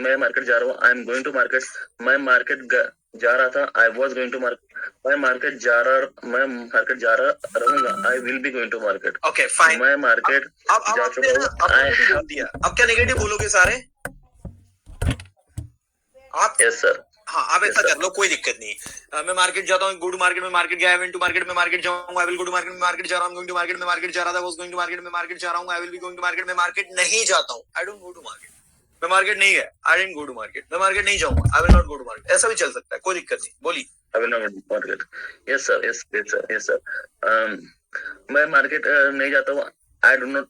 मैं मार्केट जा रहा हूँ. I am going to market. मैं मार्केट जा रहा था. I was going to market. मैं मार्केट जा रहा रहूंगा. I will be going to market. Okay, fine. मैं मार्केट अब जा आपने चुका ना हूँ. अपना नेगेटिव बोल दिया. अब क्या नेगेटिव बोलोगे सारे आप? Yes, sir. हाँ, आप ऐसा कर लो, कोई दिक्कत नहीं. मैं मार्केट जाता हूँ, गो टू मार्केट में मार्केट गया, वेंट टू मार्केट में मार्केट जाऊंगा, I will go to market में मार्केट जा रहा हूँ, गोइंग टू मार्केट में मार्केट जा रहा था, वाज गोइंग टू मार्केट में मार्केट जा रहा हूँ, I will be going to market में मार्केट नहीं जाता हूँ, I don't go to market. मैं मार्केट नहीं गया, I didn't go to market. मैं मार्केट नहीं जाऊंगा, I will not go to market. ऐसा भी चल सकता है, कोई दिक्कत नहीं. बोलिए. I will not go to market. Yes, sir. मैं मार्केट नहीं जाता हूँ. I do not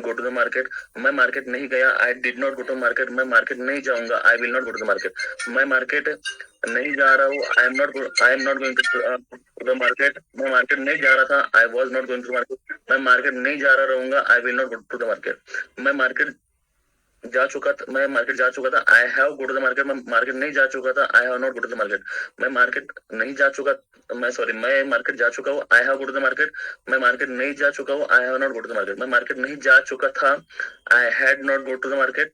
go to the market. मैं मार्केट नहीं गया. I did not go to market. मैं मार्केट नहीं जाऊंगा. I will not go to the market. मैं मार्केट नहीं जा रहा हूँ. I am not going to the market. मैं मार्केट नहीं जा रहा था. I was not going to the market. मैं मार्केट नहीं जा रहा रहूंगा. I will not go to the market. मैं मार्केट जा चुका था. मैं मार्केट जा चुका था. I have go to the market. मैं मार्केट नहीं जा चुका था. I have not go to the market. मैं मार्केट नहीं जा चुका. मैं मार्केट जा चुका हूँ. I have go to the market. मैं मार्केट नहीं जा चुका हूँ. I have not go to the market. मैं मार्केट नहीं जा चुका था. I had not go to the market.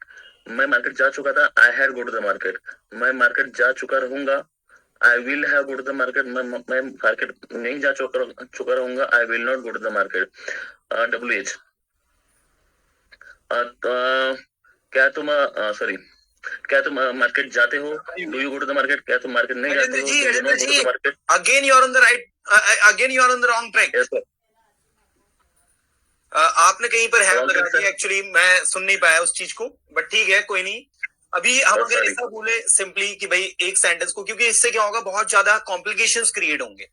मैं मार्केट जा चुका था. I had go to the market. मैं मार्केट जा चुका रहूंगा. I will have go to the market. मैं मार्केट नहीं जा चुका रहूंगा. I will not go to the market. WH. क्या तुम मार्केट जाते हो? Do you go to the market? क्या तुम मार्केट नहीं जाते हो? Market. Again you are on the right. Again you are on the wrong track. Yes, sir. आपने कहीं पर हैव Wrong लगा track, दिया. sir. एक्चुअली मैं सुन नहीं पाया उस चीज को, बट ठीक है, कोई नहीं. अभी हम Sir, अगर sorry. ऐसा बोले सिंपली कि भाई एक सेंटेंस को, क्योंकि इससे क्या होगा, बहुत ज्यादा कॉम्प्लिकेशंस क्रिएट होंगे,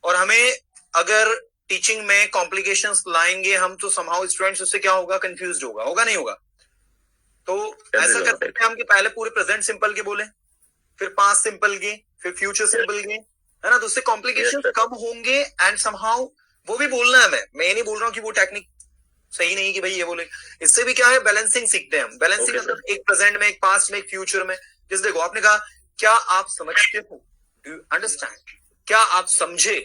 और हमें अगर टीचिंग में कॉम्प्लिकेशंस लाएंगे हम, तो समहाउ स्टूडेंट्स उससे क्या होगा, कंफ्यूज्ड होगा नहीं होगा. तो ऐसा कर सकते हैं हम कि पहले पूरे प्रेजेंट सिंपल के बोले, फिर पास्ट सिंपल के, फिर फ्यूचर सिंपल के, है ना. तो उससे कॉम्प्लिकेशंस Yes, sir. कम होंगे, एंड समहाउ वो भी बोलना है. मैं ये नहीं बोल रहा हूँ कि वो टेक्निक सही नहीं कि भाई ये बोले. इससे भी क्या है, बैलेंसिंग सीखते हैं हम. बैलेंसिंग Okay, मतलब एक प्रेजेंट में, एक पास्ट में, एक फ्यूचर में. जैसे देखो, आपने कहा क्या आप समझते हो, डू यू अंडरस्टैंड. क्या आप समझे,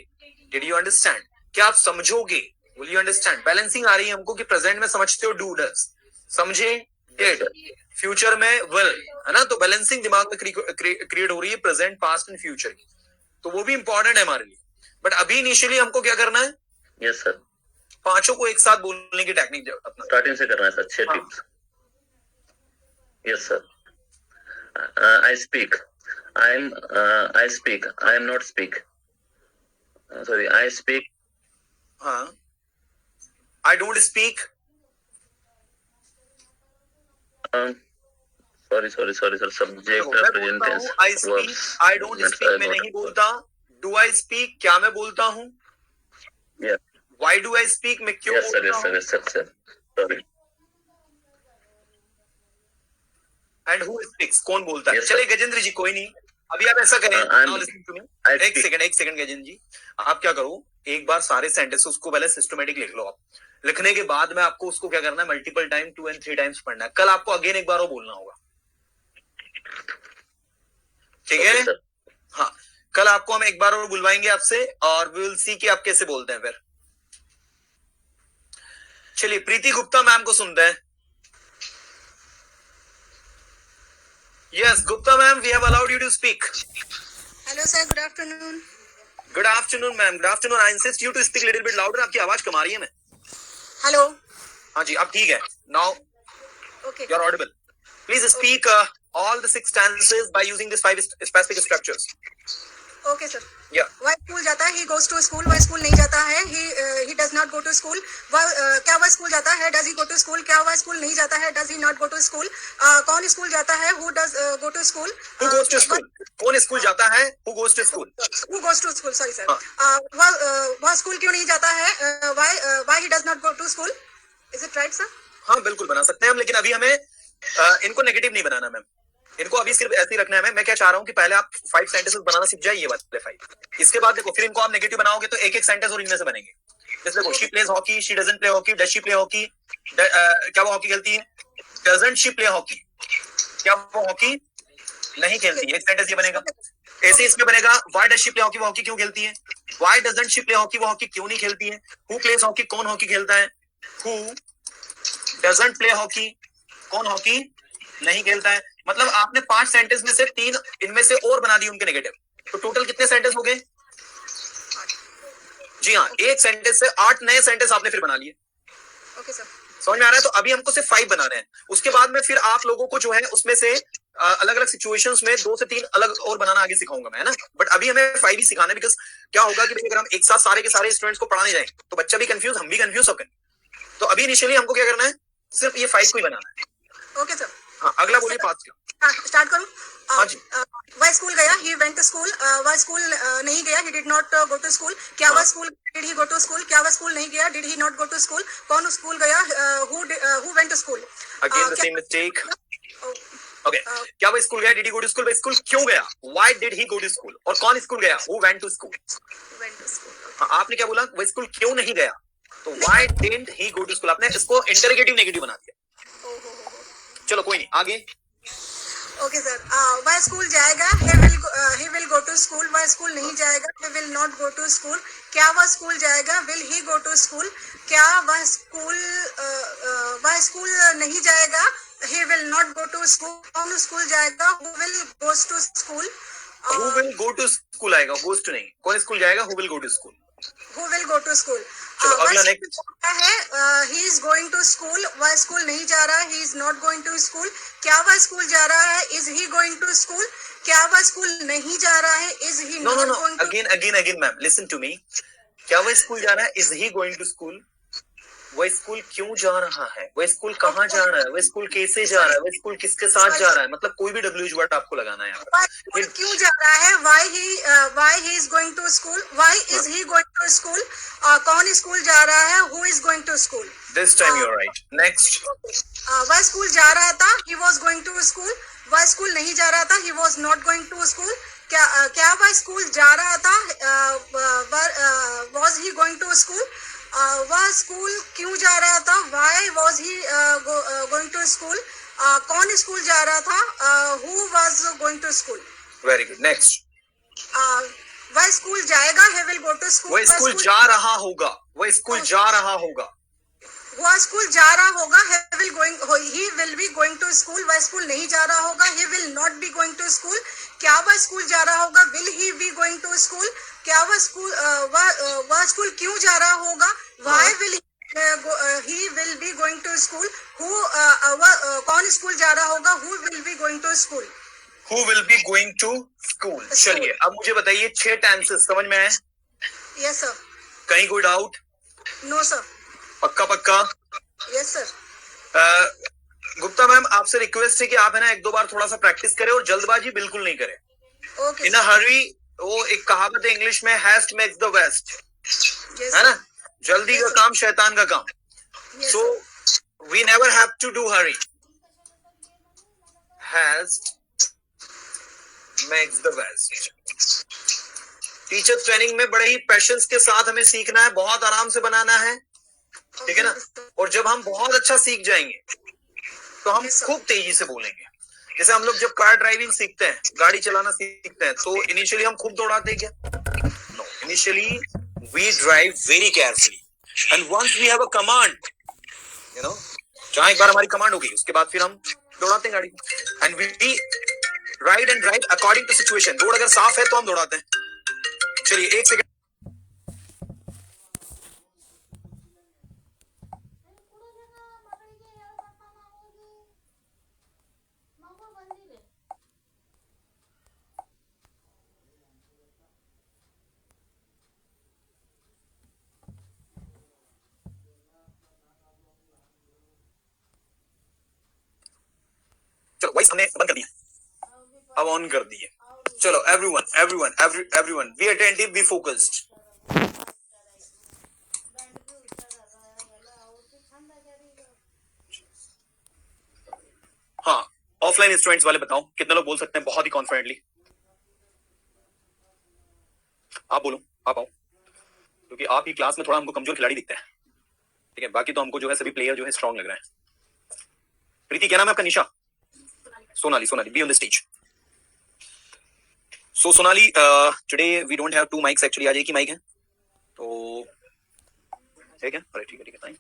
डिड यू अंडरस्टैंड. क्या आप समझोगे, विल यू अंडरस्टैंड. बैलेंसिंग आ रही है हमको कि प्रेजेंट में समझते हो, डू डस, समझे डिड, फ्यूचर में विल, है ना. तो बैलेंसिंग दिमाग में क्रिएट हो रही है प्रेजेंट, पास्ट एंड फ्यूचर की. तो वो भी इंपॉर्टेंट है हमारे लिए. बट अभी इनिशियली हमको क्या करना है, यस सर, पांचों को एक साथ बोलने की टेक्निक अपना स्टार्टिंग से करना है sir. 6 tips. Yes sir. I speak, I speak, I am not speak. Sorry, I speak. हाँ, I don't speak. Sorry sir. Subject present tense. I speak, I don't speak मैं नहीं बोलता. डू आई स्पीक, क्या मैं बोलता हूँ. Yes. Why do I speak, मैं क्यों यस बोलता हूँ. Sir. Sorry. And who speaks, कौन बोलता है. Yes, चलिए sir. गजेंद्र जी, कोई नहीं, अभी आप ऐसा करें. Now listen to me. एक सेकंड गजेंद्र जी, आप क्या करो, एक बार सारे सेंटेंस उसको पहले सिस्टमेटिक लिख लो. आप लिखने के बाद में आपको उसको क्या करना है, मल्टीपल टाइम 2 and 3 टाइम्स पढ़ना है. कल आपको अगेन एक बार वो बोलना होगा. ठीक है. Okay, sir. हाँ, कल आपको हम एक बार और बुलवाएंगे आपसे, और वी विल सी कि आप कैसे बोलते हैं फिर. चलिए प्रीति गुप्ता मैम को सुनते हैं. Yes, Gupta ma'am, we have allowed you to speak. Hello sir, good afternoon. Good afternoon ma'am, good afternoon. I insist you to speak little bit louder. आपकी आवाज कम आ रही है. मैं Hello. हाँ जी, अब ठीक है. Now Okay. you're audible. Please speak all the 6 stanzas by using these 5 specific structures. Okay sir. Yeah. वह स्कूल जाता है, he goes to school. वह स्कूल नहीं जाता है, he does not go to school. क्या वह स्कूल जाता है, does he go to school. क्या वह स्कूल नहीं जाता है, does he not go to school. कौन स्कूल जाता है, who does go to school. Who goes to school? कौन स्कूल जाता है, who goes to school. Who goes to school, sorry sir. वह स्कूल क्यों नहीं जाता है, why he does not go to school. Is it right sir? हाँ बिल्कुल बना सकते हैं हम, लेकिन अभी हमें इनको नेगेटिव नहीं बनाना मैम. इनको अभी सिर्फ ऐसे ही रखना है. मैं क्या चाह रहा हूँ कि पहले आप 5 सेंटेंसेस बनाना सीख जाइए, वाले 5. इसके बाद देखो, फिर इनको आप नेगेटिव बनाओगे तो एक सेंटेंस और इनमें से बनेंगे. जैसे देखो, she plays hockey, she doesn't play hockey, does she play hockey. क्या वो हॉकी खेलती है, डजंट शी प्ले हॉकी. क्या वो हॉकी नहीं खेलती है? एक सेंटेंस ये बनेगा। ऐसे इसमें बनेगा why does she play hockey, वो हॉकी क्यों खेलती है? Why doesn't she play hockey, वो हॉकी क्यों नहीं खेलती है? हु प्लेज हॉकी, कौन हॉकी खेलता है? हु डजंट प्ले हॉकी, कौन हॉकी नहीं खेलता है? मतलब आपने 5 सेंटेंस में से 3 इनमें से और बना दिए उनके नेगेटिव, तो टोटल कितने सेंटेंस हो गए? जी हाँ, एक सेंटेंस से 8 नए सेंटेंस आपने फिर बना लिए। Okay sir. समझ में आ रहा है? तो अभी हमको सिर्फ 5 बनाने हैं, उसके बाद में फिर आप लोगों को जो है उसमें से अलग अलग सिचुएशंस में 2 से 3 अलग और बनाना आगे सिखाऊंगा मैं, है ना। बट अभी हमें 5 ही सिखाना है, बिकॉज क्या होगा कि अगर हम एक साथ सारे के सारे स्टूडेंट्स को पढ़ाने जाएंगे तो बच्चा भी कंफ्यूज, हम भी कंफ्यूज सब करेंगे। तो अभी इनिशियली हमको क्या करना है, सिर्फ ये 5 को ही बनाना है। Okay sir. हाँ, अगला बोलिए 5 का। स्टार्ट करूं? हाँ जी। वह स्कूल गया, ही वेंट टू स्कूल। वह स्कूल नहीं गया, he did not go to school. क्या वह school, did he go to school? क्या वह स्कूल नहीं गया, did he not go to school? कौन स्कूल गया, who went to school? Again the same mistake. Okay, क्या वो स्कूल गया, did he go to school? वो स्कूल क्यों गया, why did he go to school? और कौन स्कूल गया, who went to school? Went to school. हाँ, आपने क्या बोला, वो स्कूल क्यों नहीं गया, तो why didn't he go to school, आपने इसको इंटरोगेटिव नेगेटिव बना दिया। चलो कोई नहीं, आगे। Okay sir. वह स्कूल जाएगा, he will go to school। वह स्कूल नहीं जाएगा, he will not go to school। क्या वह स्कूल जाएगा, will he go to school? क्या वह स्कूल नहीं जाएगा, he will not go to school। कौन स्कूल जाएगा, who will goes to school? Who will go to school आएगा, गोस टू नहीं, कौन स्कूल जाएगा, who will go to school. who will go to school। चलो अगला वह नेक्स्ट। है, he is going to school। वह स्कूल नहीं जा रहा है, he is not going to school। क्या वह स्कूल जा रहा है, is he going to school? क्या वह स्कूल नहीं जा रहा है, is he no no not no, going to? Again ma'am, listen to me. क्या वो स्कूल जा रहा है, is he going to school? वो स्कूल क्यों जा रहा है, वो स्कूल कहाँ जा रहा है, वो स्कूल कैसे जा रहा है, वो स्कूल किसके साथ जा रहा है, मतलब कोई भी डब्ल्यूएच वर्ड आपको लगाना है यहाँ वह स्कूल क्यों जा रहा है, why he is going to school? why is he going to school? कौन स्कूल जा रहा है, who is going to school? This time you are right. Next. वह स्कूल जा रहा था, he was going to school। वह स्कूल नहीं जा रहा था, he was not going to school। क्या वह स्कूल जा रहा था, was he going to school? वह स्कूल क्यों जा रहा था, why was he going to school? कौन स्कूल जा रहा था, who was going to school? Very good, next. वह स्कूल जाएगा, he will go to school। वो स्कूल जा रहा होगा, वो स्कूल जा रहा होगा। वह स्कूल जा रहा होगा, he will be going to school। वह स्कूल नहीं जा रहा होगा, he will not be going to school। क्या वह स्कूल जा रहा होगा, will he be going to school? क्या वह स्कूल क्यों जा रहा होगा, why will he will be going to school? कौन स्कूल जा रहा होगा, who will be going to school? Who will be going to school. चलिए अब मुझे बताइए 6 टेंसेस समझ में आए? Yes sir. कहीं कोई डाउट? No sir. पक्का पक्का? Yes sir. गुप्ता मैम, आपसे रिक्वेस्ट है कि आप है ना 1-2 बार थोड़ा सा प्रैक्टिस करें और जल्दबाजी बिल्कुल नहीं करें। ओके इन अ हरी, वो एक कहावत है इंग्लिश में, हैस्ट मेक्स द वेस्ट, है ना, जल्दी का काम शैतान का काम। So we never have to do hurry. Haste makes the waste. Teachers training में बड़े ही पैशंस के साथ हमें सीखना है, बहुत आराम से बनाना है, ठीक है ना। और जब हम बहुत अच्छा सीख जाएंगे तो हम खूब तेजी से बोलेंगे। जैसे हम लोग जब कार ड्राइविंग सीखते हैं, गाड़ी चलाना सीखते हैं, तो इनिशियली हम खूब दौड़ाते हैं क्या? No, initially we drive very carefully and once we have a command, you know, जहां एक बार हमारी कमांड होगी उसके बाद फिर हम दौड़ाते हैं गाड़ी। And we ride and drive according to situation. Road अगर साफ है तो हम दौड़ाते हैं। चलिए 1 सेकंड। चलो वॉइस हमने बंद कर दिया, अब ऑन कर दिए। चलो everyone be attentive, be focused. हाँ, ऑफलाइन स्टूडेंट्स वाले बताओ कितने लोग बोल सकते हैं बहुत ही कॉन्फिडेंटली? आप बोलो, आप आओ, क्योंकि आप ही क्लास में थोड़ा हमको कमजोर खिलाड़ी दिखता है, ठीक है, बाकी तो हमको जो है सभी प्लेयर जो है स्ट्रांग लग रहा है। प्रीति क्या नाम है आपका? निशा, Sonali, be on the stage. So Sonali, today we don't have two mics actually. आज एक ही mic है, तो है क्या? अरे ठीक है, fine.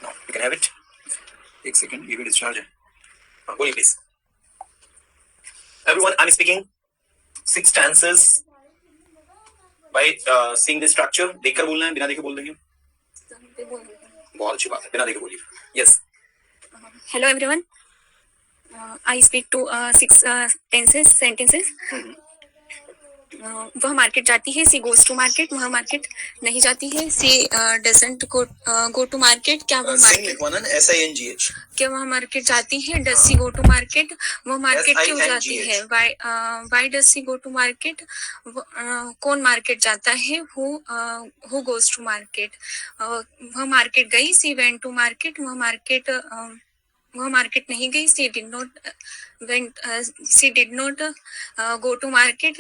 No, you can have it. एक second, ये भी discharge है. बोलिए please. Everyone, I'm speaking 6 stanzas by seeing the structure. देखकर बोलना है, बिना देखे बोल देंगे. बहुत अच्छी बात है, बिना देखे बोलिए. Yes. Hello everyone. I speak to 6 sentences. वह मार्केट जाती है, सी गोज टू मार्केट. वह मार्केट नहीं जाती है, she doesn't go to market. क्या वह मार्केट SINGH. क्या वह मार्केट जाती है, does she go to market. वह मार्केट क्यों जाती है, why does she go to market. कौन मार्केट जाता है, हु गोज टू मार्केट. वह मार्केट गई, सी वेंट टू मार्केट. वह मार्केट नहीं गई, she did not go to market.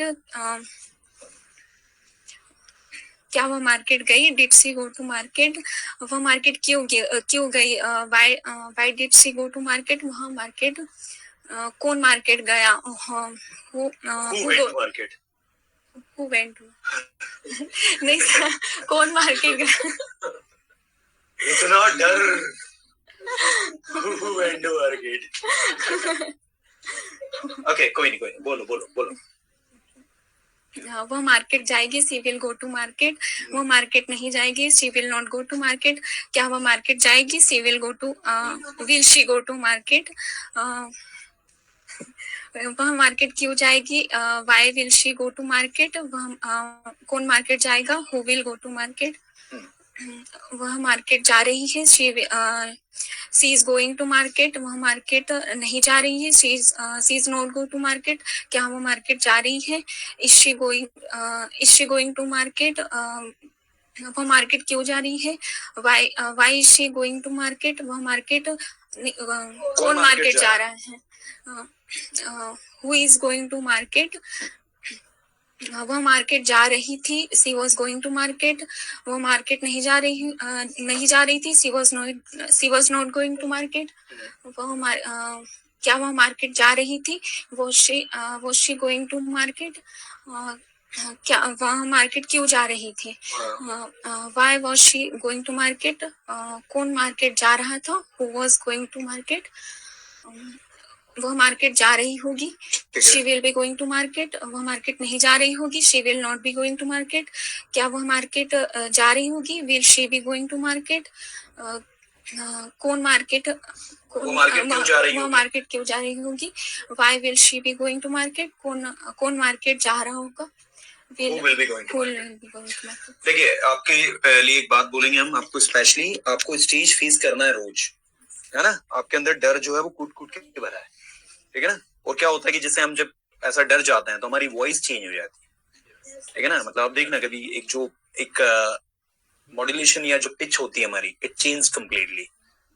क्या वह मार्केट गई, did she go to market. वह मार्केट क्यों गई, why did she go to market. वह मार्केट कौन मार्केट गया, हु वेंट टू नहीं कौन मार्केट गया. इतना डर. Who went to market? Okay, कोई नहीं, बोलो. वह मार्केट जाएगी, she will go to market. वह मार्केट नहीं जाएगी, she will not go to market. क्या वह मार्केट जाएगी, she will she go to market. वह मार्केट क्यों जाएगी, why will she go to market. वह कौन मार्केट जाएगा, who will go to market. वह मार्केट जा रही है, she is going to market. वह मार्केट नहीं जा रही है, she is not go to market. क्या वह मार्केट जा रही है, is she going to market. वह मार्केट क्यों जा रही है, why is she going to market. वह मार्केट कौन मार्केट जा रहा है, who is going to market. वह मार्केट जा रही थी, she was going to market. वह मार्केट नहीं जा रही थी, she was not going to market. क्या वह मार्केट जा रही थी, was she going to market. क्या वह मार्केट क्यों जा रही थी, why was she going to market. कौन मार्केट जा रहा था, who was going to market. वह मार्केट जा रही होगी, she will be going to market. वह मार्केट नहीं जा रही होगी, she will not be going to market. क्या वह मार्केट जा रही होगी, will she be going to market. कौन मार्केट वो मार्केट क्यों जा रही वह मार्केट क्यों जा रही होगी, Y will she be going to market. कौन मार्केट जा रहा होगा, Who will be going to market? देखिए, आपके लिए एक बात बोलेंगे हम आपको, स्पेशली आपको स्टेज फेस करना है रोज, है ना. आपके अंदर डर जो है वो कूट के भरा है, ठीक है ना. और क्या होता है कि जैसे हम जब ऐसा डर जाते हैं तो हमारी वॉइस चेंज हो जाती है, ठीक है ना. मतलब आप देखना कभी एक मॉड्यूलेशन या जो पिच होती है हमारी, it change completely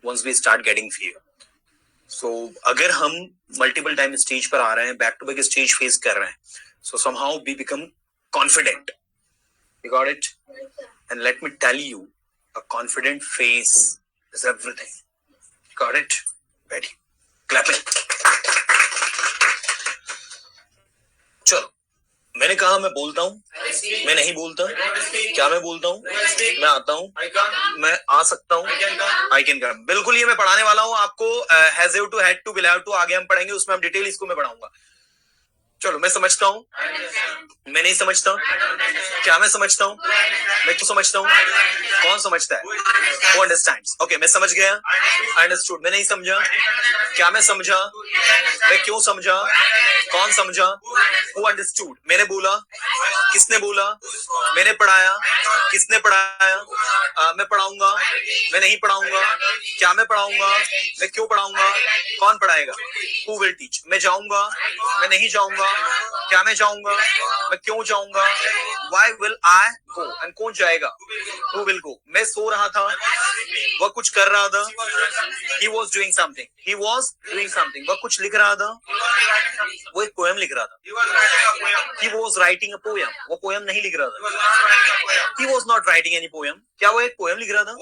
once we start getting fear. So अगर हम मल्टीपल टाइम स्टेज पर आ रहे हैं, back to back stage face कर रहे हैं, so somehow we become confident. You got it? And let me tell you, a confident face is everything. Got it? Ready? Clapping. चलो, मैंने कहा मैं बोलता हूँ, मैं नहीं बोलता. क्या मैं बोलता हूँ, मैं आता हूँ, मैं आ सकता हूँ, I can come. बिल्कुल ये मैं पढ़ाने वाला हूँ आपको. Has to, had to, will have to आगे हम पढ़ेंगे, उसमें हम डिटेल इसको मैं पढ़ाऊंगा. चलो, मैं समझता हूँ, मैं नहीं समझता हूँ. क्या मैं समझता हूँ, मैं क्यों समझता हूँ, कौन समझता है, Who understands? ओके, मैं समझ गया, I understood. मैं नहीं समझा, क्या मैं समझा, मैं क्यों समझा, कौन समझा, Who understood? मैंने बोला, किसने बोला, मैंने पढ़ाया, किसने पढ़ाया, मैं पढ़ाऊंगा, मैं नहीं पढ़ाऊंगा, क्या मैं पढ़ाऊंगा, मैं क्यों पढ़ाऊंगा, कौन पढ़ाएगा, Who will teach? मैं जाऊंगा, मैं नहीं जाऊंगा, क्या मैं जाऊंगा, मैं क्यों जाऊंगा, Why will I go? And कौन जाएगा, Who will go? मैं सो रहा था, वह कुछ कर रहा था, He was doing something. He was doing something. वह कुछ लिख रहा था, वो एक पोएम लिख रहा था. He was writing a poem. वो पोएम नहीं लिख रहा था. He was not writing any poem. क्या वो एक पोएम लिख रहा था?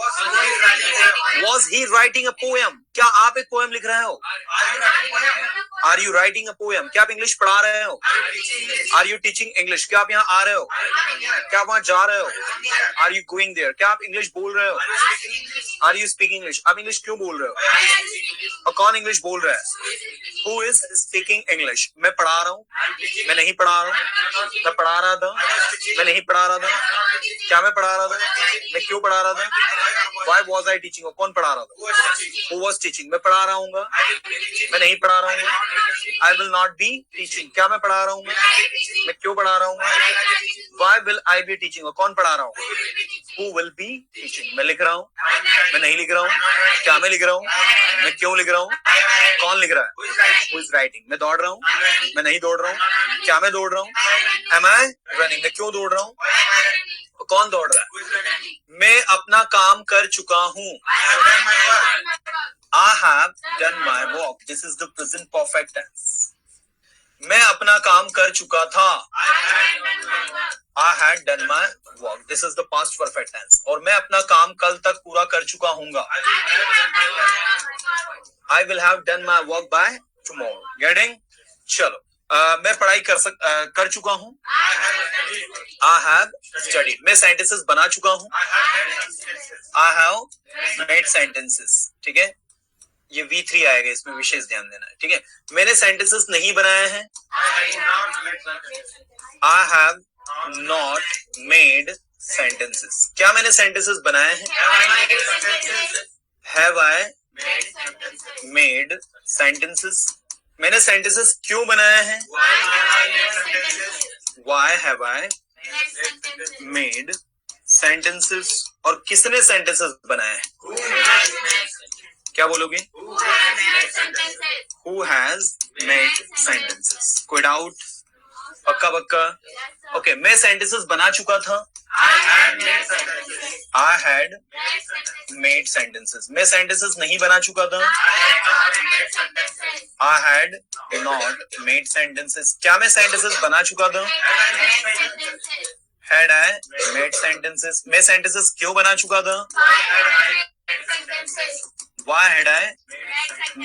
Was he writing a poem? क्या आप एक पोएम लिख रहे हो? Are you writing a poem? क्या आप इंग्लिश पढ़ा रहे हो? Are you teaching English? क्या आप यहाँ आ रहे हो? क्या आप वहाँ जा रहे हो? Are you going there? क्या आप इंग्लिश बोल रहे हो? Are you speaking English? आप इंग्लिश क्यों बोल रहे हो? और कौन इंग्लिश बोल रहा है? Who is speaking English? मैं पढ़ा रहा हूँ, मैं नहीं पढ़ा रहा हूँ, मैं पढ़ा रहा था, मैं नहीं पढ़ा रहा था, क्या मैं पढ़ा रहा था, मैं क्यों पढ़ा रहा था? Why was I teaching? और कौन पढ़ा रहा था? Who was teaching? मैं पढ़ा रहा हूँ, मैं नहीं पढ़ा रहा हूँ. I will not be teaching. क्या मैं पढ़ा रहा हूँ? मैं क्यों पढ़ा रहा हूँ? Why will I be teaching? और कौन पढ़ा रहा हूँ? Who will be teaching? मैं लिख रहा हूँ, मैं नहीं लिख रहा हूँ, क्या मैं लिख रहा हूँ, मैं क्यों लिख रहा हूँ, कौन लिख रहा है? Who is writing? मैं दौड़ रहा हूँ, मैं नहीं दौड़ रहा हूँ, क्या मैं दौड़ रहा हूँ? Am I running? मैं क्यों दौड़ रहा हूँ, कौन दौड़ रहा है? मैं अपना काम कर चुका हूँ. I have done my work. This is the present perfect tense. मैं अपना काम कर चुका था. I had done my work. This is the past perfect tense. और मैं अपना काम कल तक पूरा कर चुका हूँगा. I will have done my work by tomorrow. Getting? चलो. मैं पढ़ाई कर चुका हूँ. I have studied. मैं sentences बना चुका हूँ. I have made sentences. ठीक है? ये V3 आएगा, इसमें विशेष ध्यान देना है. ठीक है? मैंने sentences नहीं बनाए हैं. I have not made sentences. क्या मैंने sentences बनाए हैं? Have I made sentences? मैंने sentences क्यों बनाए हैं? Why have I made sentences? और किसने sentences बनाए हैं? क्या बोलोगे? Who has made sentences? कोई डाउट? पक्का पक्का? ओके, मैं sentences बना चुका था. I had made sentences. मैं sentences नहीं बना चुका था. I had not made sentences. क्या मैं sentences बना चुका था? Had I made sentences? मैं sentences क्यों बना चुका था? Why had I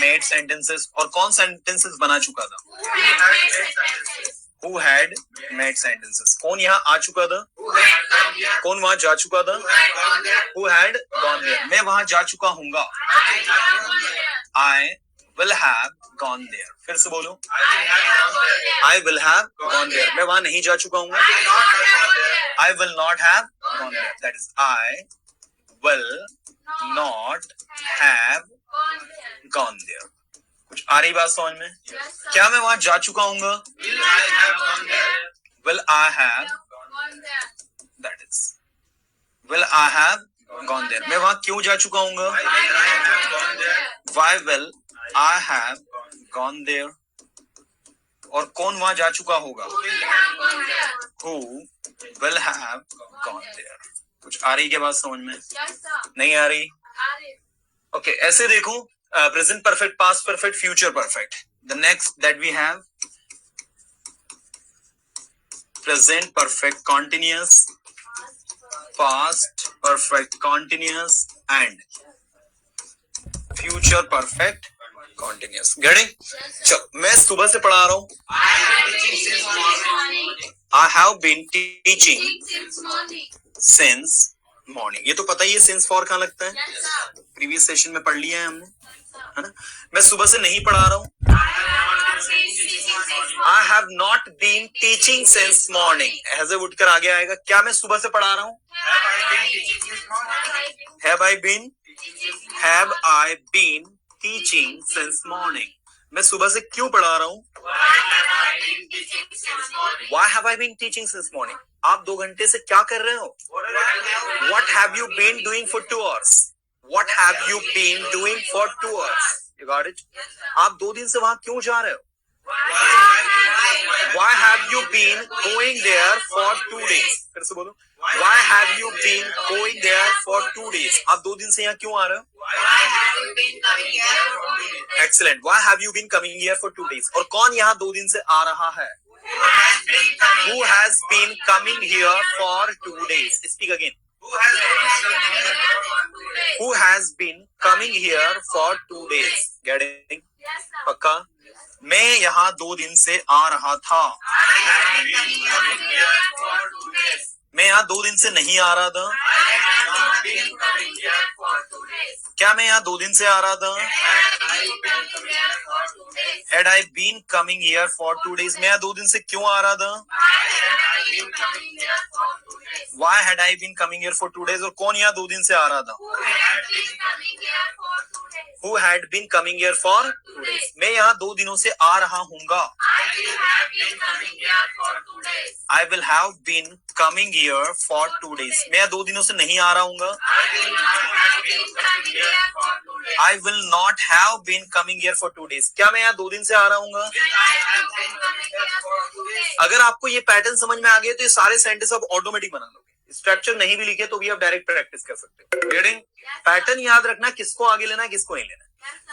made sentences? और कौन sentences बना चुका था? Who had made sentences? कौन यहाँ आ चुका था? कौन वहां जा चुका था? Who had gone there? मैं वहां जा चुका हूँगा. I will have gone there. फिर से बोलो. I will have gone there. मैं वहां नहीं जा चुका हूँगा. I will not have gone there. That is, I will not have gone there. कुछ आ रही बात समझ में? क्या मैं वहां जा चुका हूँगा? Will I have? That is, will I have gone there? मैं वहां क्यों जा चुका हूँगा? Why will I have gone there? और कौन वहां जा चुका होगा? Who will have gone there? कुछ आ रही क्या बात समझ में? नहीं आ रही? ओके, ऐसे देखो, present perfect, past perfect, future perfect. The next that we have present perfect continuous, past perfect continuous and future perfect continuous. Getting? चलो, मैं सुबह से पढ़ा रहा हूं. I have been teaching since morning. ये तो पता ही है सिंस फॉर कहाँ लगता है, प्रीवियस सेशन में पढ़ लिया है हमने, है ना. मैं सुबह से नहीं पढ़ा रहा हूँ. I have not been teaching since morning. ऐसे उठकर आगे आएगा. क्या मैं सुबह से पढ़ा रहा हूँ? Have I been teaching since morning. मैं सुबह से क्यों पढ़ा रहा हूँ? Why have I been teaching since morning? आप 2 घंटे से क्या कर रहे हो? What have you been doing for 2 hours? What have you been doing for 2 hours? You got it? आप 2 दिन से वहां क्यों जा रहे हो? Why have you been going there for 2 days? फिर से बोलो. Why have you been going there for 2 days? आप 2 दिन से यहाँ क्यों आ रहे हो? Excellent. Why have you been coming here for 2 days? और कौन यहाँ 2 दिन से आ रहा है? Who has been coming here for 2 days? Speak again. Who has been coming here for 2 days? Getting? पक्का? मैं यहाँ 2 दिन से आ रहा था. मैं यहाँ 2 दिन से नहीं आ रहा था. क्या मैं यहाँ 2 दिन से आ रहा था? Had I been coming here for 2 days? मैं यहाँ 2 दिन से क्यों आ रहा था? Why had I been coming here for 2 days? और कौन यहाँ 2 दिन से आ रहा था? Who had been coming here for 2 days? मैं यहाँ 2 दिनों से आ रहा हूँगा. I will have been coming here for 2 days. मैं यहाँ 2 दिनों से नहीं आ रहा हूँगा. I will not have been coming here for 2 days. क्या मैं यहाँ 2 दिन से आ रहा हूँगा? अगर आपको ये पैटर्न समझ में आ गया तो ये सारे सेंटेंस आप ऑटोमेटिक बना लोगे. स्ट्रक्चर नहीं भी लिखे तो भी आप डायरेक्ट प्रैक्टिस कर सकते हो. गेटिंग? पैटर्न याद रखना, किसको आगे लेना है किसको नहीं लेना.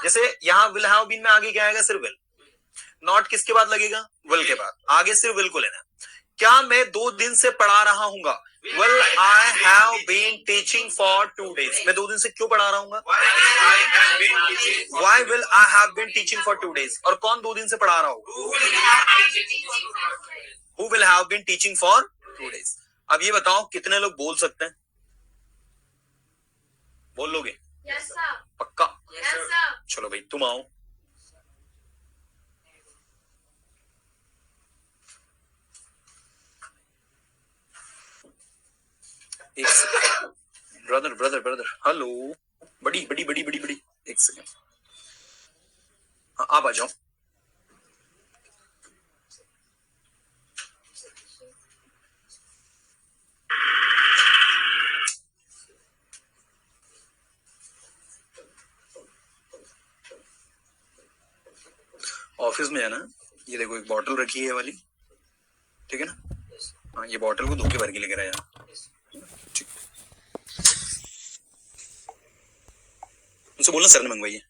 जैसे यहाँ विल हैव बीन में आगे क्या आएगा? सिर्फ विल. नॉट किसके बाद लगेगा? विल के बाद. आगे सिर्फ विल को लेना. क्या मैं 2 दिन से पढ़ा रहा हूँगा? Will I have been teaching for 2 days? मैं 2 दिन से क्यों पढ़ा रहा हूँगा? Why will I have been teaching for 2 days? और कौन 2 दिन से पढ़ा रहा होगा? Who will have been teaching for 2 days? अब ये बताओ कितने लोग बोल सकते हैं? बोल लोगे? Yes, sir. पक्का? Yes, sir. चलो भाई तुम आओ. एक सेकंड. Brother hello. बड़ी एक सेकंड. हाँ आप आ जाओ. ऑफिस में है ना, ये देखो एक बॉटल रखी है वाली, ठीक है ना. हाँ ये बॉटल को धो के भर के लेकर आया. ठीक. उनसे बोलना सर ने मंगवाई है.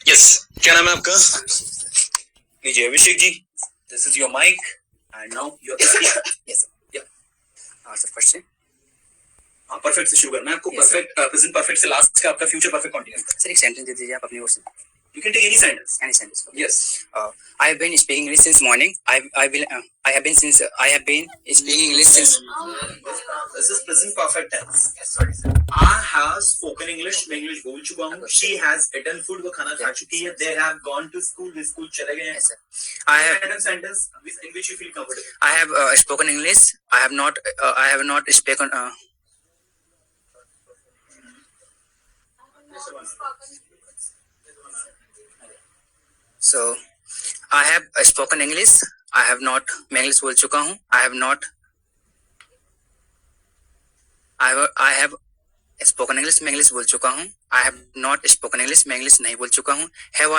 यस. क्या नाम है आपका? लीजिए Abhishek ji. This is your mike and now your speaker. Yes sir. Sir first से हाँ परफेक्ट से शुरू करना है आपको. परफेक्ट प्रेजेंट परफेक्ट से लास्ट का आपका फ्यूचर परफेक्ट कंटिन्यू. सर एक सेंटेंस दे दीजिए आप अपनी ओर से. You can take any sentence. Any sentence. Yes. I have been speaking English since morning. I have been speaking English since. This is present perfect tense. Yes, sorry sir. I have spoken English. मैं English बोल चुका हूँ. She has eaten food. वो खाना खा चुकी है. They have gone to school. Way school चले गए हैं. Yes sir. I have sentence in which you feel comfortable. I have spoken English. I have not spoken. So I have spoken English. I have not. मैं English बोल चुका हूँ. I have not. I have spoken English. मैं English बोल चुका हूँ. I have not spoken English. मैं English नहीं बोल चुका हूँ. Have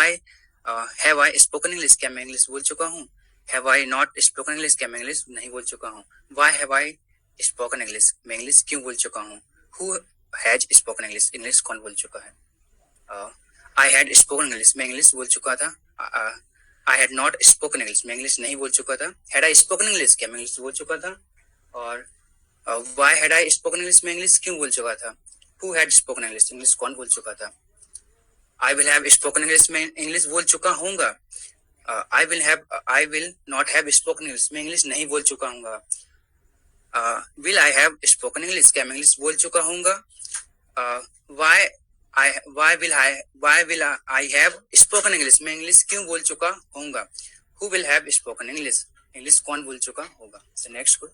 I spoken English? क्या मैं इंग्लिश बोल चुका हूँ? Have I not spoken English? क्या मैं इंग्लिश नहीं बोल चुका हूँ? Why have I spoken English? मैं इंग्लिश क्यों बोल चुका हूँ? Who has spoken English? English कौन बोल चुका है? I had spoken English. मैं इंग्लिश बोल चुका था. I had not spoken English. मैं इंग्लिश नहीं बोल चुका था. Had I spoken English? क्या मैं इंग्लिश बोल चुका था? और why had I spoken English? मैं इंग्लिश क्यों बोल चुका था? Who had spoken English? English कौन बोल चुका था? I will have spoken English. मैं इंग्लिश बोल चुका हूँगा. I will not have spoken English. मैं इंग्लिश नहीं बोल चुका हूँगा. Will I have spoken English? क्या मैं इंग्लिश बोल चुका हूँगा? Why will I have spoken English? मैं इंग्लिश क्यों बोल चुका हूँगा? Who will have spoken English? English कौन बोल चुका होगा? So next good.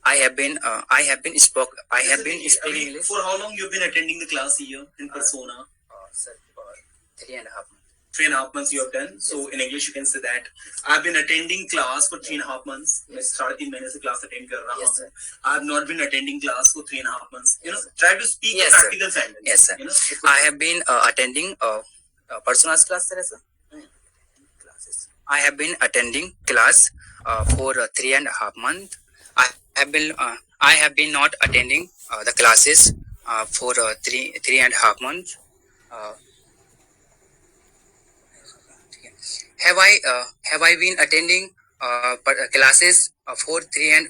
I have been speaking English. For how long you've been attending the class here in persona? Sir, 3.5 months. 3.5 months you have done. So in English you can say that I've been attending class for 3.5 months. मैं 3.5 महीने से class attend कर रहा हूँ. I've not been attending class for 3.5 months. You know, try to speak Yes, a sir. practical sentence. Yes, sir. You know, I have been attending personalized class, sir. Classes. I have been attending class for 3.5 months. I have been not attending the classes for 3.5 months. Have I been attending classes for 3 and